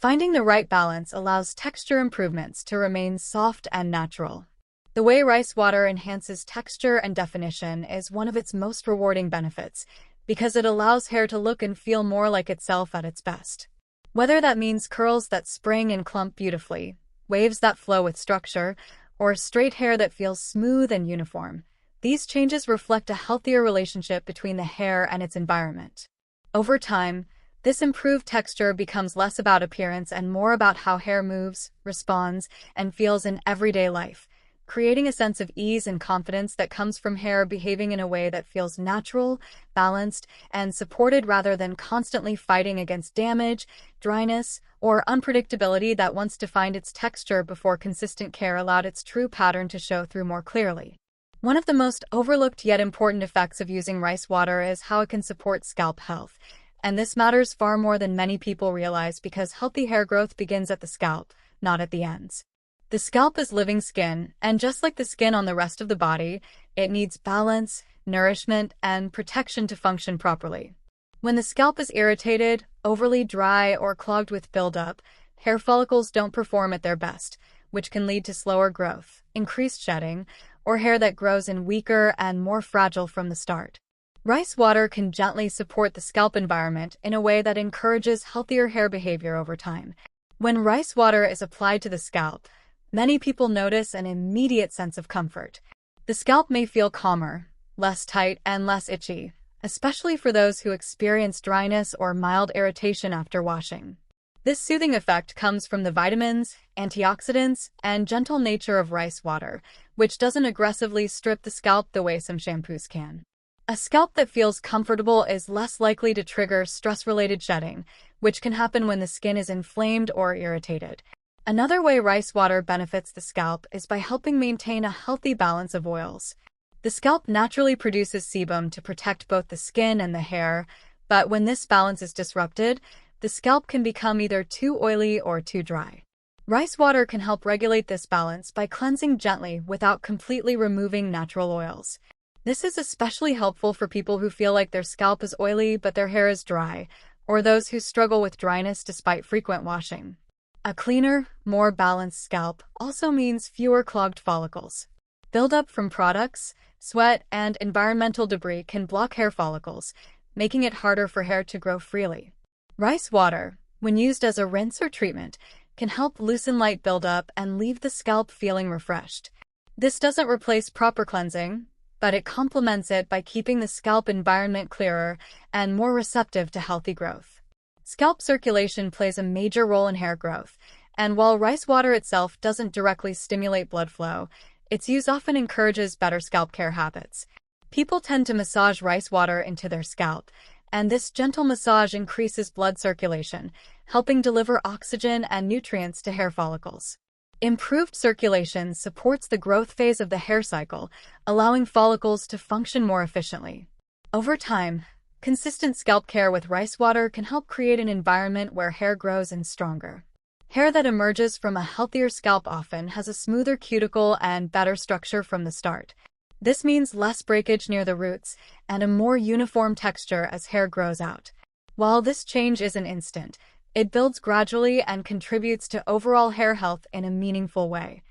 Finding the right balance allows texture improvements to remain soft and natural. The way rice water enhances texture and definition is one of its most rewarding benefits, because it allows hair to look and feel more like itself at its best. Whether that means curls that spring and clump beautifully, waves that flow with structure, or straight hair that feels smooth and uniform, these changes reflect a healthier relationship between the hair and its environment. Over time, this improved texture becomes less about appearance and more about how hair moves, responds, and feels in everyday life, creating a sense of ease and confidence that comes from hair behaving in a way that feels natural, balanced, and supported rather than constantly fighting against damage, dryness, or unpredictability that once defined its texture before consistent care allowed its true pattern to show through more clearly. One of the most overlooked yet important effects of using rice water is how it can support scalp health, and this matters far more than many people realize because healthy hair growth begins at the scalp, not at the ends. The scalp is living skin, and just like the skin on the rest of the body, it needs balance, nourishment, and protection to function properly. When the scalp is irritated, overly dry, or clogged with buildup, hair follicles don't perform at their best, which can lead to slower growth, increased shedding, or hair that grows in weaker and more fragile from the start. Rice water can gently support the scalp environment in a way that encourages healthier hair behavior over time. When rice water is applied to the scalp, many people notice an immediate sense of comfort. The scalp may feel calmer, less tight, and less itchy, especially for those who experience dryness or mild irritation after washing. This soothing effect comes from the vitamins, antioxidants, and gentle nature of rice water, which doesn't aggressively strip the scalp the way some shampoos can. A scalp that feels comfortable is less likely to trigger stress-related shedding, which can happen when the skin is inflamed or irritated. Another way rice water benefits the scalp is by helping maintain a healthy balance of oils. The scalp naturally produces sebum to protect both the skin and the hair, but when this balance is disrupted, the scalp can become either too oily or too dry. Rice water can help regulate this balance by cleansing gently without completely removing natural oils. This is especially helpful for people who feel like their scalp is oily but their hair is dry, or those who struggle with dryness despite frequent washing. A cleaner, more balanced scalp also means fewer clogged follicles. Buildup from products, sweat, and environmental debris can block hair follicles, making it harder for hair to grow freely. Rice water, when used as a rinse or treatment, can help loosen light buildup and leave the scalp feeling refreshed. This doesn't replace proper cleansing, but it complements it by keeping the scalp environment clearer and more receptive to healthy growth. Scalp circulation plays a major role in hair growth, and while rice water itself doesn't directly stimulate blood flow, its use often encourages better scalp care habits. People tend to massage rice water into their scalp, and this gentle massage increases blood circulation, helping deliver oxygen and nutrients to hair follicles. Improved circulation supports the growth phase of the hair cycle, allowing follicles to function more efficiently. Over time, consistent scalp care with rice water can help create an environment where hair grows in stronger. Hair that emerges from a healthier scalp often has a smoother cuticle and better structure from the start. This means less breakage near the roots and a more uniform texture as hair grows out. While this change isn't instant, it builds gradually and contributes to overall hair health in a meaningful way.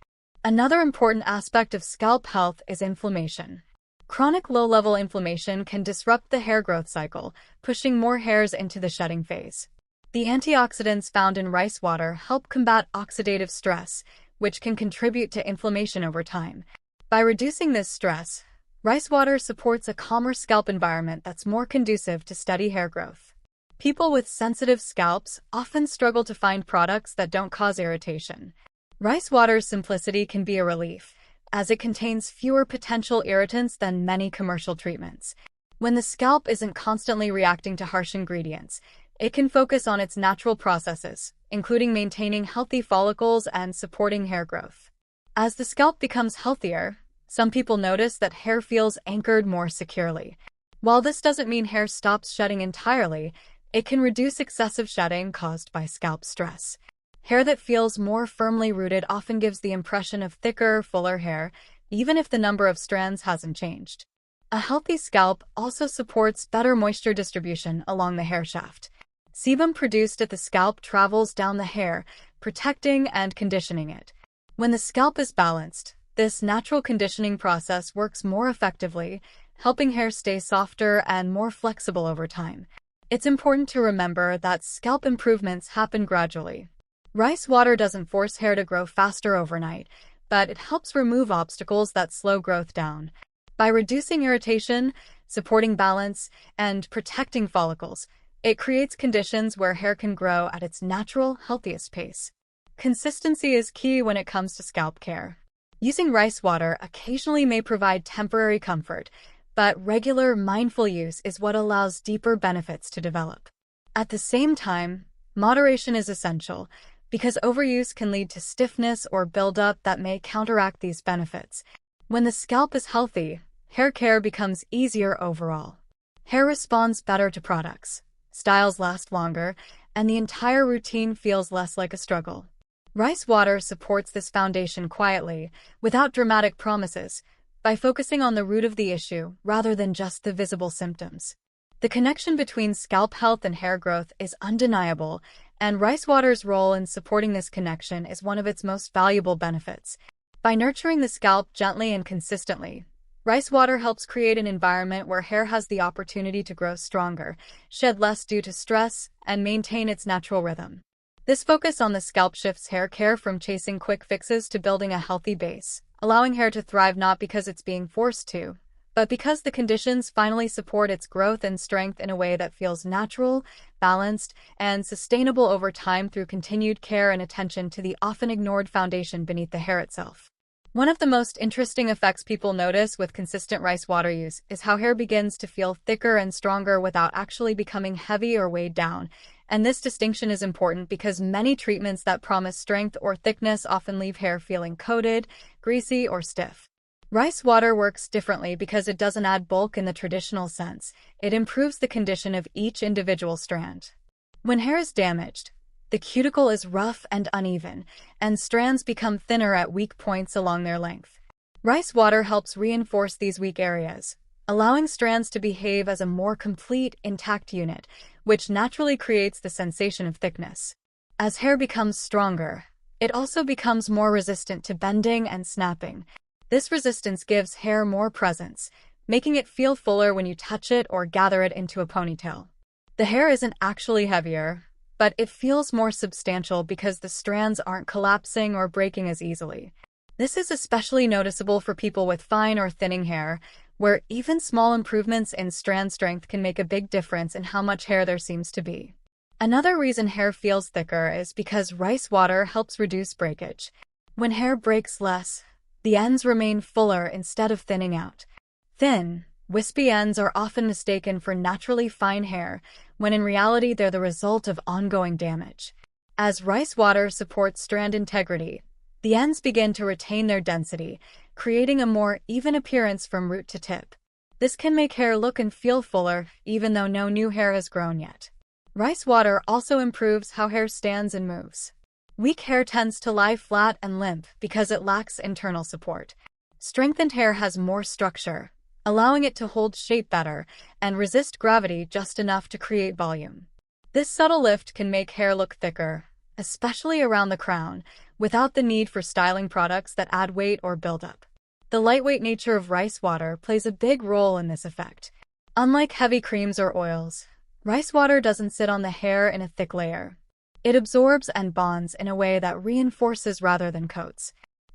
Another important aspect of scalp health is inflammation. Chronic low-level inflammation can disrupt the hair growth cycle, pushing more hairs into the shedding phase. The antioxidants found in rice water help combat oxidative stress, which can contribute to inflammation over time. By reducing this stress, rice water supports a calmer scalp environment that's more conducive to steady hair growth. People with sensitive scalps often struggle to find products that don't cause irritation. Rice water's simplicity can be a relief, as it contains fewer potential irritants than many commercial treatments. When the scalp isn't constantly reacting to harsh ingredients, it can focus on its natural processes, including maintaining healthy follicles and supporting hair growth. As the scalp becomes healthier, some people notice that hair feels anchored more securely. While this doesn't mean hair stops shedding entirely, it can reduce excessive shedding caused by scalp stress. Hair that feels more firmly rooted often gives the impression of thicker, fuller hair, even if the number of strands hasn't changed. A healthy scalp also supports better moisture distribution along the hair shaft. Sebum produced at the scalp travels down the hair, protecting and conditioning it. When the scalp is balanced, this natural conditioning process works more effectively, helping hair stay softer and more flexible over time. It's important to remember that scalp improvements happen gradually. Rice water doesn't force hair to grow faster overnight, but it helps remove obstacles that slow growth down. By reducing irritation, supporting balance, and protecting follicles, it creates conditions where hair can grow at its natural, healthiest pace. Consistency is key when it comes to scalp care. Using rice water occasionally may provide temporary comfort, but regular, mindful use is what allows deeper benefits to develop. At the same time, moderation is essential, because overuse can lead to stiffness or buildup that may counteract these benefits. When the scalp is healthy, hair care becomes easier overall. Hair responds better to products, styles last longer, and the entire routine feels less like a struggle. Rice water supports this foundation quietly, without dramatic promises, by focusing on the root of the issue rather than just the visible symptoms. The connection between scalp health and hair growth is undeniable, and rice water's role in supporting this connection is one of its most valuable benefits. By nurturing the scalp gently and consistently, rice water helps create an environment where hair has the opportunity to grow stronger, shed less due to stress, and maintain its natural rhythm. This focus on the scalp shifts hair care from chasing quick fixes to building a healthy base, allowing hair to thrive not because it's being forced to, but because the conditions finally support its growth and strength in a way that feels natural, balanced, and sustainable over time through continued care and attention to the often ignored foundation beneath the hair itself. One of the most interesting effects people notice with consistent rice water use is how hair begins to feel thicker and stronger without actually becoming heavy or weighed down. And this distinction is important because many treatments that promise strength or thickness often leave hair feeling coated, greasy, or stiff. Rice water works differently because it doesn't add bulk in the traditional sense. It improves the condition of each individual strand. When hair is damaged, the cuticle is rough and uneven, and strands become thinner at weak points along their length. Rice water helps reinforce these weak areas, allowing strands to behave as a more complete, intact unit, which naturally creates the sensation of thickness. As hair becomes stronger, it also becomes more resistant to bending and snapping. This resistance gives hair more presence, making it feel fuller when you touch it or gather it into a ponytail. The hair isn't actually heavier, but it feels more substantial because the strands aren't collapsing or breaking as easily. This is especially noticeable for people with fine or thinning hair, where even small improvements in strand strength can make a big difference in how much hair there seems to be. Another reason hair feels thicker is because rice water helps reduce breakage. When hair breaks less, the ends remain fuller instead of thinning out. Thin, wispy ends are often mistaken for naturally fine hair, when in reality they're the result of ongoing damage. As rice water supports strand integrity, the ends begin to retain their density, creating a more even appearance from root to tip. This can make hair look and feel fuller, even though no new hair has grown yet. Rice water also improves how hair stands and moves. Weak hair tends to lie flat and limp because it lacks internal support. Strengthened hair has more structure, allowing it to hold shape better and resist gravity just enough to create volume. This subtle lift can make hair look thicker, especially around the crown, without the need for styling products that add weight or buildup. The lightweight nature of rice water plays a big role in this effect. Unlike heavy creams or oils, rice water doesn't sit on the hair in a thick layer. It absorbs and bonds in a way that reinforces rather than coats.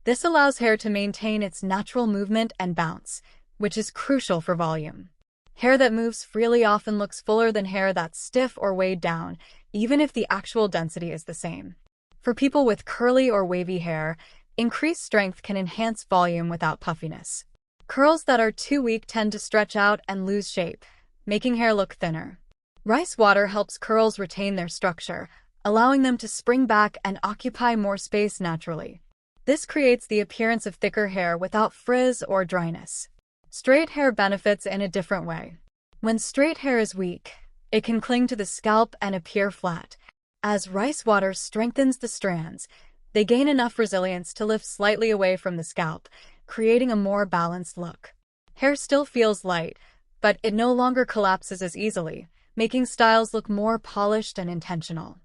This allows hair to maintain its natural movement and bounce, which is crucial for volume. Hair that moves freely often looks fuller than hair that's stiff or weighed down, even if the actual density is the same. For people with curly or wavy hair, increased strength can enhance volume without puffiness. Curls that are too weak tend to stretch out and lose shape, making hair look thinner. Rice water helps curls retain their structure, allowing them to spring back and occupy more space naturally. This creates the appearance of thicker hair without frizz or dryness. Straight hair benefits in a different way. When straight hair is weak, it can cling to the scalp and appear flat. As rice water strengthens the strands, they gain enough resilience to lift slightly away from the scalp, creating a more balanced look. Hair still feels light, but it no longer collapses as easily, making styles look more polished and intentional.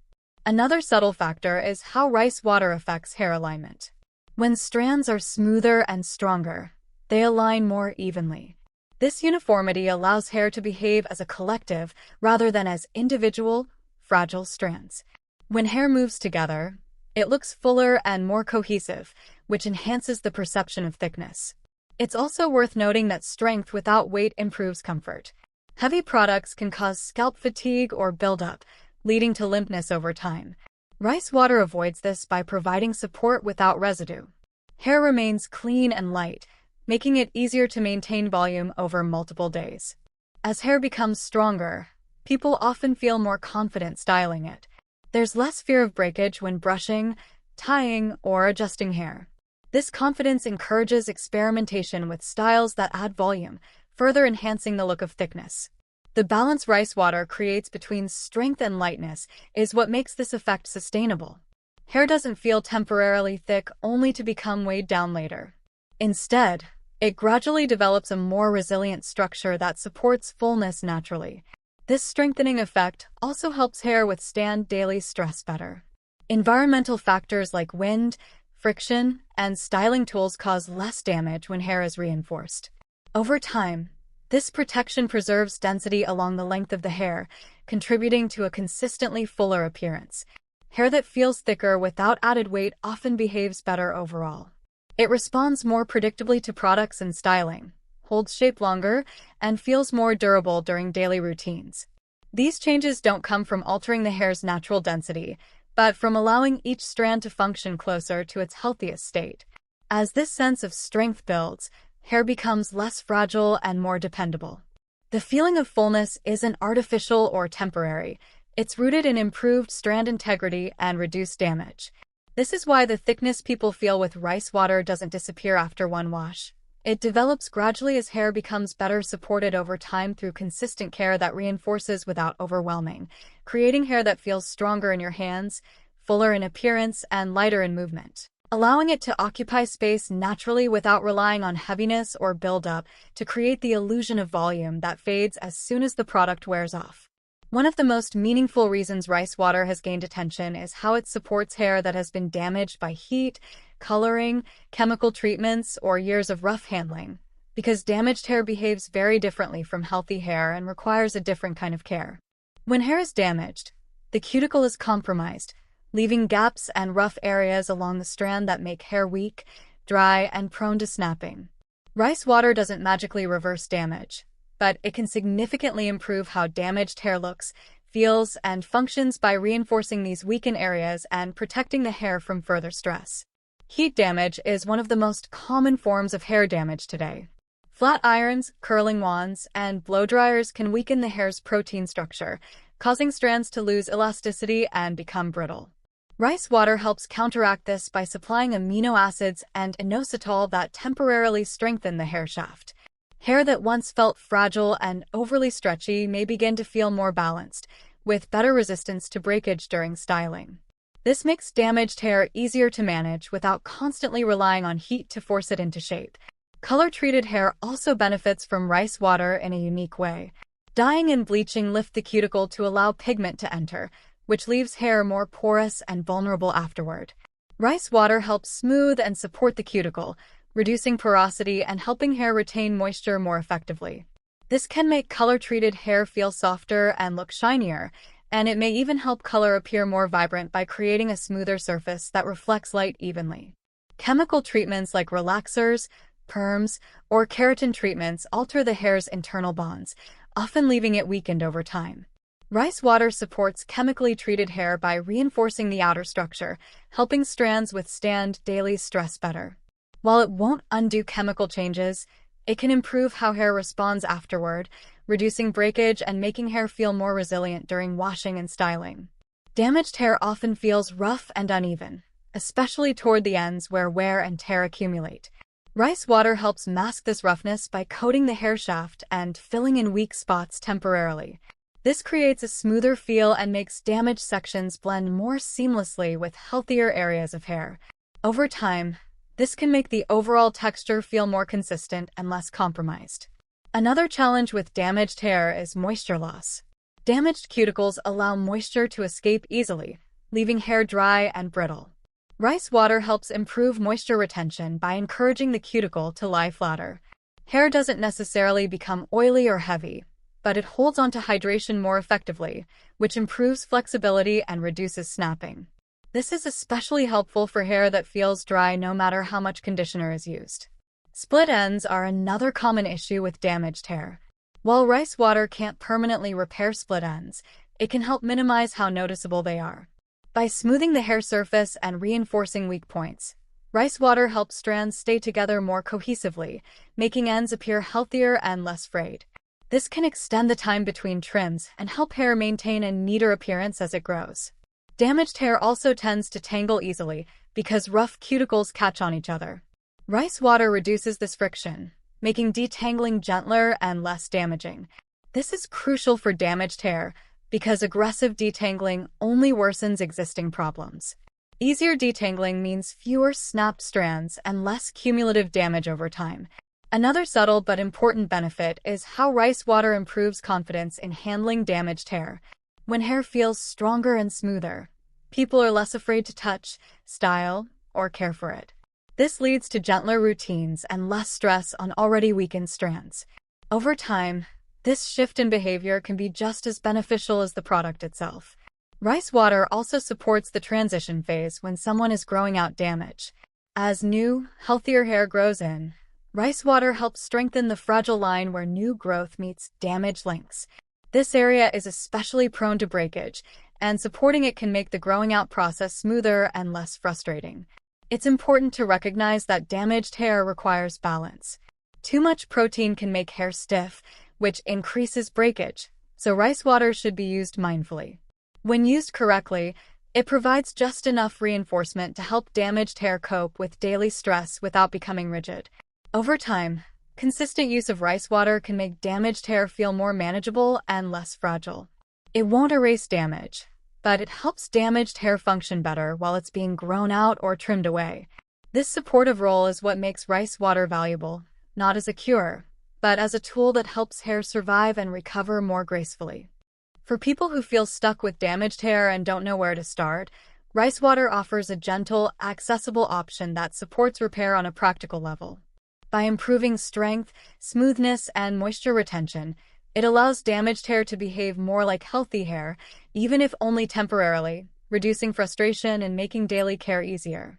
Another subtle factor is how rice water affects hair alignment. When strands are smoother and stronger, they align more evenly. This uniformity allows hair to behave as a collective rather than as individual, fragile strands. When hair moves together, it looks fuller and more cohesive, which enhances the perception of thickness. It's also worth noting that strength without weight improves comfort. Heavy products can cause scalp fatigue or buildup, leading to limpness over time. Rice water avoids this by providing support without residue. Hair remains clean and light, making it easier to maintain volume over multiple days. As hair becomes stronger, people often feel more confident styling it. There's less fear of breakage when brushing, tying, or adjusting hair. This confidence encourages experimentation with styles that add volume, further enhancing the look of thickness. The balance rice water creates between strength and lightness is what makes this effect sustainable. Hair doesn't feel temporarily thick only to become weighed down later. Instead, it gradually develops a more resilient structure that supports fullness naturally. This strengthening effect also helps hair withstand daily stress better. Environmental factors like wind, friction, and styling tools cause less damage when hair is reinforced. Over time, this protection preserves density along the length of the hair, contributing to a consistently fuller appearance. Hair that feels thicker without added weight often behaves better overall. It responds more predictably to products and styling, holds shape longer, and feels more durable during daily routines. These changes don't come from altering the hair's natural density, but from allowing each strand to function closer to its healthiest state. As this sense of strength builds, hair becomes less fragile and more dependable. The feeling of fullness isn't artificial or temporary. It's rooted in improved strand integrity and reduced damage. This is why the thickness people feel with rice water doesn't disappear after one wash. It develops gradually as hair becomes better supported over time through consistent care that reinforces without overwhelming, creating hair that feels stronger in your hands, fuller in appearance, and lighter in movement, allowing it to occupy space naturally without relying on heaviness or buildup to create the illusion of volume that fades as soon as the product wears off. One of the most meaningful reasons rice water has gained attention is how it supports hair that has been damaged by heat, coloring, chemical treatments, or years of rough handling, because damaged hair behaves very differently from healthy hair and requires a different kind of care. When hair is damaged, the cuticle is compromised, leaving gaps and rough areas along the strand that make hair weak, dry, and prone to snapping. Rice water doesn't magically reverse damage, but it can significantly improve how damaged hair looks, feels, and functions by reinforcing these weakened areas and protecting the hair from further stress. Heat damage is one of the most common forms of hair damage today. Flat irons, curling wands, and blow dryers can weaken the hair's protein structure, causing strands to lose elasticity and become brittle. Rice water helps counteract this by supplying amino acids and inositol that temporarily strengthen the hair shaft. Hair that once felt fragile and overly stretchy may begin to feel more balanced, with better resistance to breakage during styling. This makes damaged hair easier to manage without constantly relying on heat to force it into shape. Color-treated hair also benefits from rice water in a unique way. Dyeing and bleaching lift the cuticle to allow pigment to enter, which leaves hair more porous and vulnerable afterward. Rice water helps smooth and support the cuticle, reducing porosity and helping hair retain moisture more effectively. This can make color-treated hair feel softer and look shinier, and it may even help color appear more vibrant by creating a smoother surface that reflects light evenly. Chemical treatments like relaxers, perms, or keratin treatments alter the hair's internal bonds, often leaving it weakened over time. Rice water supports chemically treated hair by reinforcing the outer structure, helping strands withstand daily stress better. While it won't undo chemical changes, it can improve how hair responds afterward, reducing breakage and making hair feel more resilient during washing and styling. Damaged hair often feels rough and uneven, especially toward the ends where wear and tear accumulate. Rice water helps mask this roughness by coating the hair shaft and filling in weak spots temporarily. This creates a smoother feel and makes damaged sections blend more seamlessly with healthier areas of hair. Over time, this can make the overall texture feel more consistent and less compromised. Another challenge with damaged hair is moisture loss. Damaged cuticles allow moisture to escape easily, leaving hair dry and brittle. Rice water helps improve moisture retention by encouraging the cuticle to lie flatter. Hair doesn't necessarily become oily or heavy, but it holds onto hydration more effectively, which improves flexibility and reduces snapping. This is especially helpful for hair that feels dry no matter how much conditioner is used. Split ends are another common issue with damaged hair. While rice water can't permanently repair split ends, it can help minimize how noticeable they are. By smoothing the hair surface and reinforcing weak points, rice water helps strands stay together more cohesively, making ends appear healthier and less frayed. This can extend the time between trims and help hair maintain a neater appearance as it grows. Damaged hair also tends to tangle easily because rough cuticles catch on each other. Rice water reduces this friction, making detangling gentler and less damaging. This is crucial for damaged hair because aggressive detangling only worsens existing problems. Easier detangling means fewer snapped strands and less cumulative damage over time. Another subtle but important benefit is how rice water improves confidence in handling damaged hair. When hair feels stronger and smoother, people are less afraid to touch, style, or care for it. This leads to gentler routines and less stress on already weakened strands. Over time, this shift in behavior can be just as beneficial as the product itself. Rice water also supports the transition phase when someone is growing out damage. As new, healthier hair grows in, rice water helps strengthen the fragile line where new growth meets damaged links. This area is especially prone to breakage, and supporting it can make the growing out process smoother and less frustrating. It's important to recognize that damaged hair requires balance. Too much protein can make hair stiff, which increases breakage, so rice water should be used mindfully. When used correctly, it provides just enough reinforcement to help damaged hair cope with daily stress without becoming rigid. Over time, consistent use of rice water can make damaged hair feel more manageable and less fragile. It won't erase damage, but it helps damaged hair function better while it's being grown out or trimmed away. This supportive role is what makes rice water valuable, not as a cure, but as a tool that helps hair survive and recover more gracefully. For people who feel stuck with damaged hair and don't know where to start, rice water offers a gentle, accessible option that supports repair on a practical level. By improving strength, smoothness, and moisture retention, it allows damaged hair to behave more like healthy hair, even if only temporarily, reducing frustration and making daily care easier.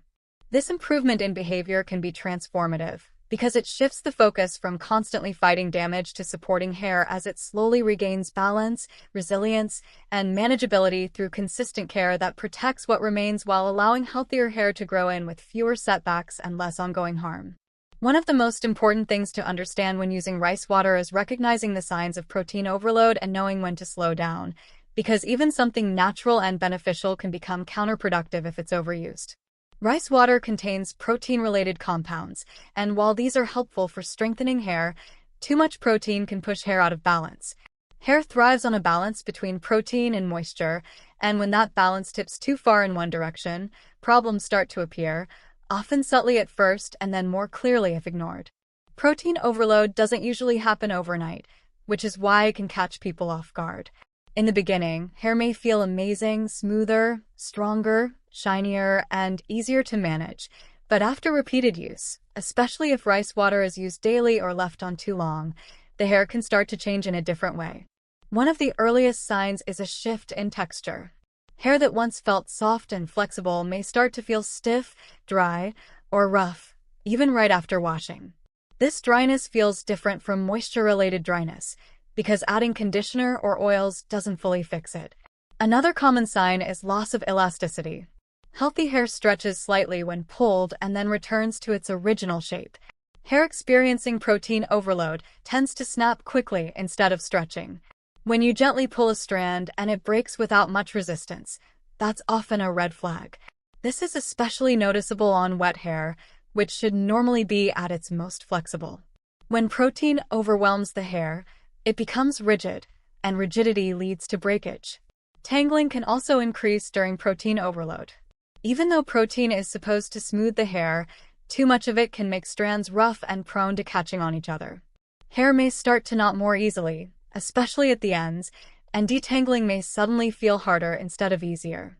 This improvement in behavior can be transformative because it shifts the focus from constantly fighting damage to supporting hair as it slowly regains balance, resilience, and manageability through consistent care that protects what remains while allowing healthier hair to grow in with fewer setbacks and less ongoing harm. One of the most important things to understand when using rice water is recognizing the signs of protein overload and knowing when to slow down, because even something natural and beneficial can become counterproductive if it's overused. Rice water contains protein-related compounds, and while these are helpful for strengthening hair, too much protein can push hair out of balance. Hair thrives on a balance between protein and moisture, and when that balance tips too far in one direction, problems start to appear, often subtly at first and then more clearly if ignored. Protein overload doesn't usually happen overnight, which is why it can catch people off guard. In the beginning, hair may feel amazing, smoother, stronger, shinier, and easier to manage, but after repeated use, especially if rice water is used daily or left on too long, the hair can start to change in a different way. One of the earliest signs is a shift in texture. Hair that once felt soft and flexible may start to feel stiff, dry, or rough, even right after washing. This dryness feels different from moisture-related dryness because adding conditioner or oils doesn't fully fix it. Another common sign is loss of elasticity. Healthy hair stretches slightly when pulled and then returns to its original shape. Hair experiencing protein overload tends to snap quickly instead of stretching. When you gently pull a strand and it breaks without much resistance, that's often a red flag. This is especially noticeable on wet hair, which should normally be at its most flexible. When protein overwhelms the hair, it becomes rigid, and rigidity leads to breakage. Tangling can also increase during protein overload. Even though protein is supposed to smooth the hair, too much of it can make strands rough and prone to catching on each other. Hair may start to knot more easily, especially at the ends, and detangling may suddenly feel harder instead of easier.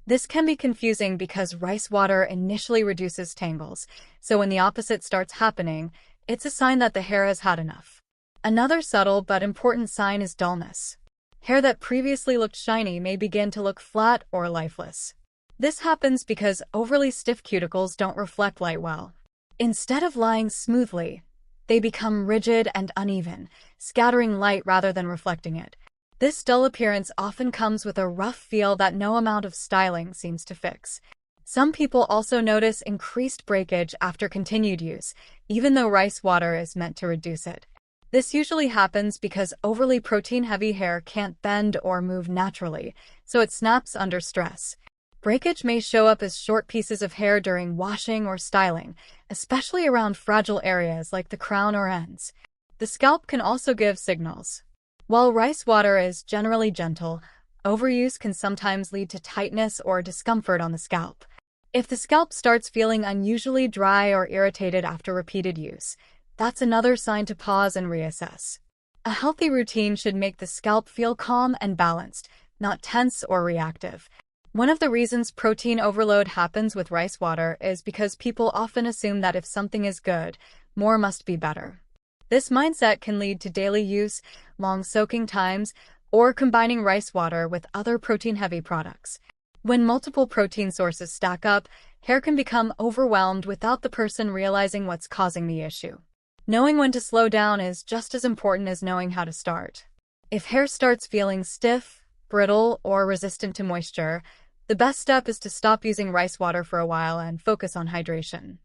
This can be confusing because rice water initially reduces tangles, so when the opposite starts happening, it's a sign that the hair has had enough. Another subtle but important sign is dullness. Hair that previously looked shiny may begin to look flat or lifeless. This happens because overly stiff cuticles don't reflect light well. Instead of lying smoothly, they become rigid and uneven, scattering light rather than reflecting it. This dull appearance often comes with a rough feel that no amount of styling seems to fix. Some people also notice increased breakage after continued use, even though rice water is meant to reduce it. This usually happens because overly protein-heavy hair can't bend or move naturally, so it snaps under stress. Breakage may show up as short pieces of hair during washing or styling, especially around fragile areas like the crown or ends. The scalp can also give signals. While rice water is generally gentle, overuse can sometimes lead to tightness or discomfort on the scalp. If the scalp starts feeling unusually dry or irritated after repeated use, that's another sign to pause and reassess. A healthy routine should make the scalp feel calm and balanced, not tense or reactive. One of the reasons protein overload happens with rice water is because people often assume that if something is good, more must be better. This mindset can lead to daily use, long soaking times, or combining rice water with other protein-heavy products. When multiple protein sources stack up, hair can become overwhelmed without the person realizing what's causing the issue. Knowing when to slow down is just as important as knowing how to start. If hair starts feeling stiff, brittle, or resistant to moisture, the best step is to stop using rice water for a while and focus on hydration.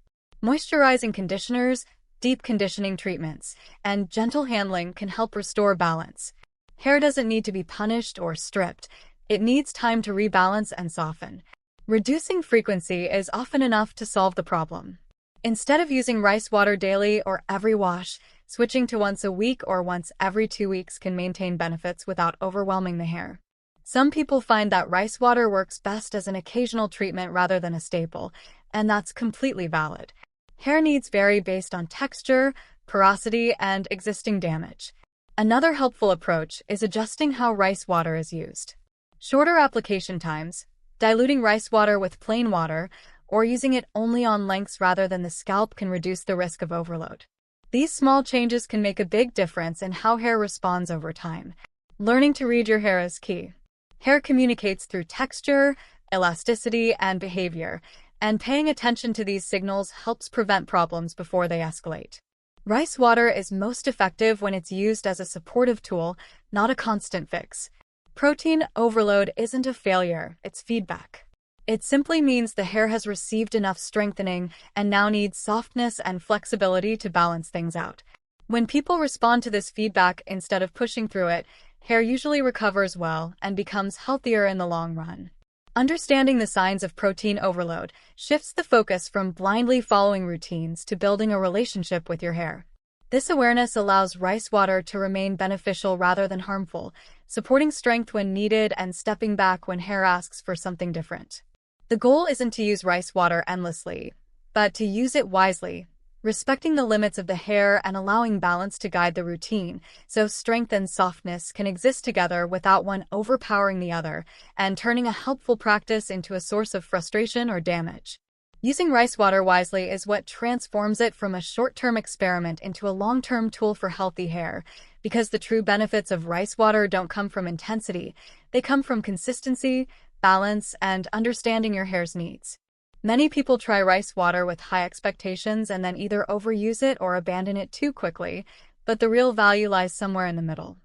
Moisturizing conditioners, deep conditioning treatments, and gentle handling can help restore balance. Hair doesn't need to be punished or stripped. It needs time to rebalance and soften. Reducing frequency is often enough to solve the problem. Instead of using rice water daily or every wash, switching to once a week or once every 2 weeks can maintain benefits without overwhelming the hair. Some people find that rice water works best as an occasional treatment rather than a staple, and that's completely valid. Hair needs vary based on texture, porosity, and existing damage. Another helpful approach is adjusting how rice water is used. Shorter application times, diluting rice water with plain water, or using it only on lengths rather than the scalp can reduce the risk of overload. These small changes can make a big difference in how hair responds over time. Learning to read your hair is key. Hair communicates through texture, elasticity, and behavior, and paying attention to these signals helps prevent problems before they escalate. Rice water is most effective when it's used as a supportive tool, not a constant fix. Protein overload isn't a failure, it's feedback. It simply means the hair has received enough strengthening and now needs softness and flexibility to balance things out. When people respond to this feedback instead of pushing through it, hair usually recovers well and becomes healthier in the long run. Understanding the signs of protein overload shifts the focus from blindly following routines to building a relationship with your hair. This awareness allows rice water to remain beneficial rather than harmful, supporting strength when needed and stepping back when hair asks for something different. The goal isn't to use rice water endlessly, but to use it wisely, respecting the limits of the hair and allowing balance to guide the routine, so strength and softness can exist together without one overpowering the other and turning a helpful practice into a source of frustration or damage. Using rice water wisely is what transforms it from a short-term experiment into a long-term tool for healthy hair, because the true benefits of rice water don't come from intensity, they come from consistency, balance, and understanding your hair's needs. Many people try rice water with high expectations and then either overuse it or abandon it too quickly, but the real value lies somewhere in the middle.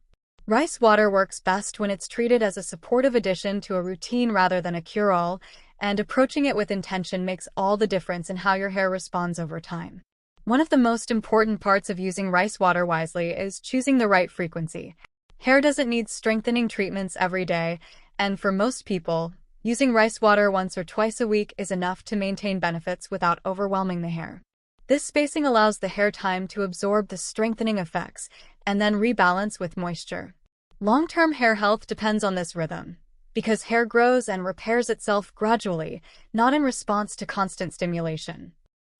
Rice water works best when it's treated as a supportive addition to a routine rather than a cure-all, and approaching it with intention makes all the difference in how your hair responds over time. One of the most important parts of using rice water wisely is choosing the right frequency. Hair doesn't need strengthening treatments every day, and for most people, using rice water once or twice a week is enough to maintain benefits without overwhelming the hair. This spacing allows the hair time to absorb the strengthening effects and then rebalance with moisture. Long-term hair health depends on this rhythm, because hair grows and repairs itself gradually, not in response to constant stimulation.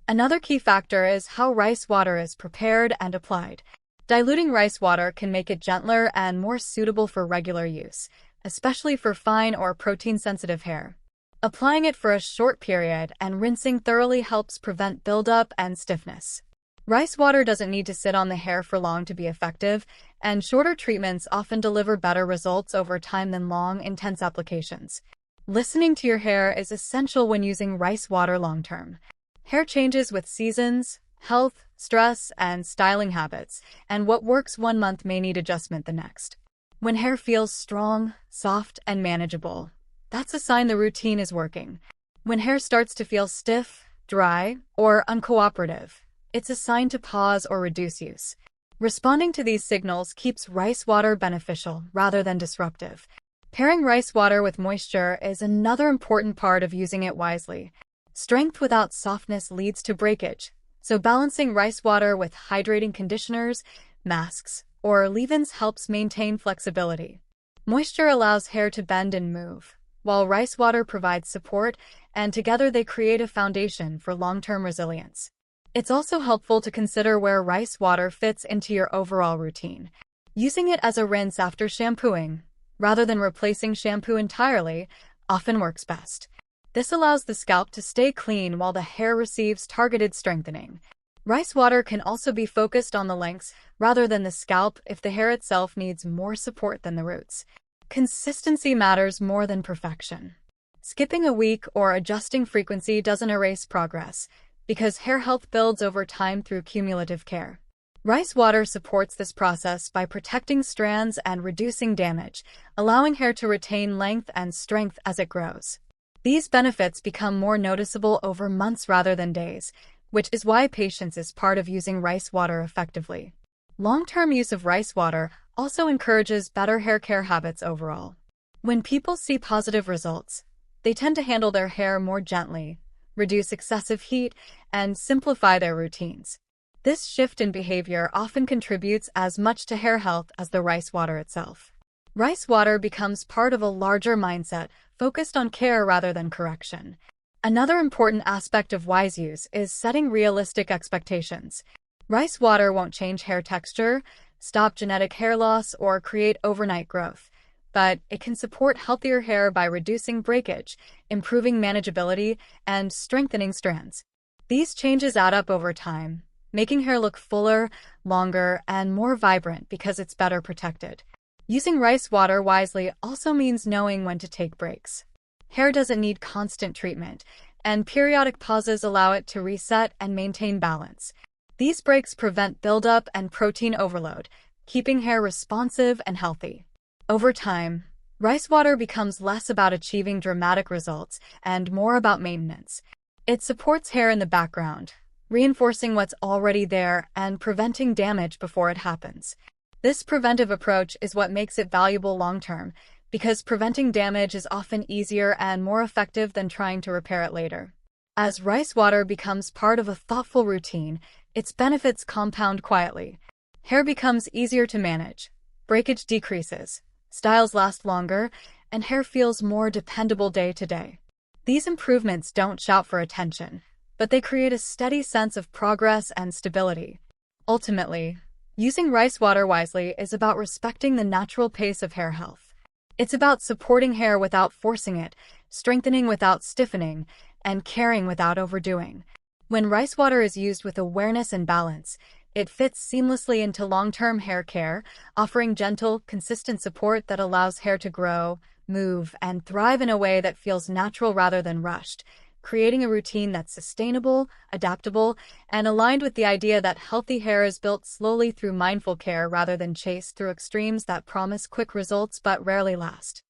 Another key factor is how rice water is prepared and applied. Diluting rice water can make it gentler and more suitable for regular use, especially for fine or protein-sensitive hair. Applying it for a short period and rinsing thoroughly helps prevent buildup and stiffness. Rice water doesn't need to sit on the hair for long to be effective, and shorter treatments often deliver better results over time than long, intense applications. Listening to your hair is essential when using rice water long-term. Hair changes with seasons, health, stress, and styling habits, and what works one month may need adjustment the next. When hair feels strong, soft, and manageable, that's a sign the routine is working. When hair starts to feel stiff, dry, or uncooperative, it's a sign to pause or reduce use. Responding to these signals keeps rice water beneficial rather than disruptive. Pairing rice water with moisture is another important part of using it wisely. Strength without softness leads to breakage, so balancing rice water with hydrating conditioners, masks, or leave-ins helps maintain flexibility. Moisture allows hair to bend and move, while rice water provides support, and together they create a foundation for long-term resilience. It's also helpful to consider where rice water fits into your overall routine. Using it as a rinse after shampooing, rather than replacing shampoo entirely, often works best. This allows the scalp to stay clean while the hair receives targeted strengthening. Rice water can also be focused on the lengths rather than the scalp if the hair itself needs more support than the roots. Consistency matters more than perfection. Skipping a week or adjusting frequency doesn't erase progress, because hair health builds over time through cumulative care. Rice water supports this process by protecting strands and reducing damage, allowing hair to retain length and strength as it grows. These benefits become more noticeable over months rather than days, which is why patience is part of using rice water effectively. Long-term use of rice water also encourages better hair care habits overall. When people see positive results, they tend to handle their hair more gently, reduce excessive heat, and simplify their routines. This shift in behavior often contributes as much to hair health as the rice water itself. Rice water becomes part of a larger mindset focused on care rather than correction. Another important aspect of wise use is setting realistic expectations. Rice water won't change hair texture, stop genetic hair loss, or create overnight growth, but it can support healthier hair by reducing breakage, improving manageability, and strengthening strands. These changes add up over time, making hair look fuller, longer, and more vibrant because it's better protected. Using rice water wisely also means knowing when to take breaks. Hair doesn't need constant treatment, and periodic pauses allow it to reset and maintain balance. These breaks prevent buildup and protein overload, keeping hair responsive and healthy. Over time, rice water becomes less about achieving dramatic results and more about maintenance. It supports hair in the background, reinforcing what's already there and preventing damage before it happens. This preventive approach is what makes it valuable long-term, because preventing damage is often easier and more effective than trying to repair it later. As rice water becomes part of a thoughtful routine, its benefits compound quietly. Hair becomes easier to manage, breakage decreases, styles last longer, and hair feels more dependable day to day. These improvements don't shout for attention, but they create a steady sense of progress and stability. Ultimately, using rice water wisely is about respecting the natural pace of hair health. It's about supporting hair without forcing it, strengthening without stiffening, and caring without overdoing. When rice water is used with awareness and balance, it fits seamlessly into long-term hair care, offering gentle, consistent support that allows hair to grow, move, and thrive in a way that feels natural rather than rushed, creating a routine that's sustainable, adaptable, and aligned with the idea that healthy hair is built slowly through mindful care rather than chased through extremes that promise quick results but rarely last.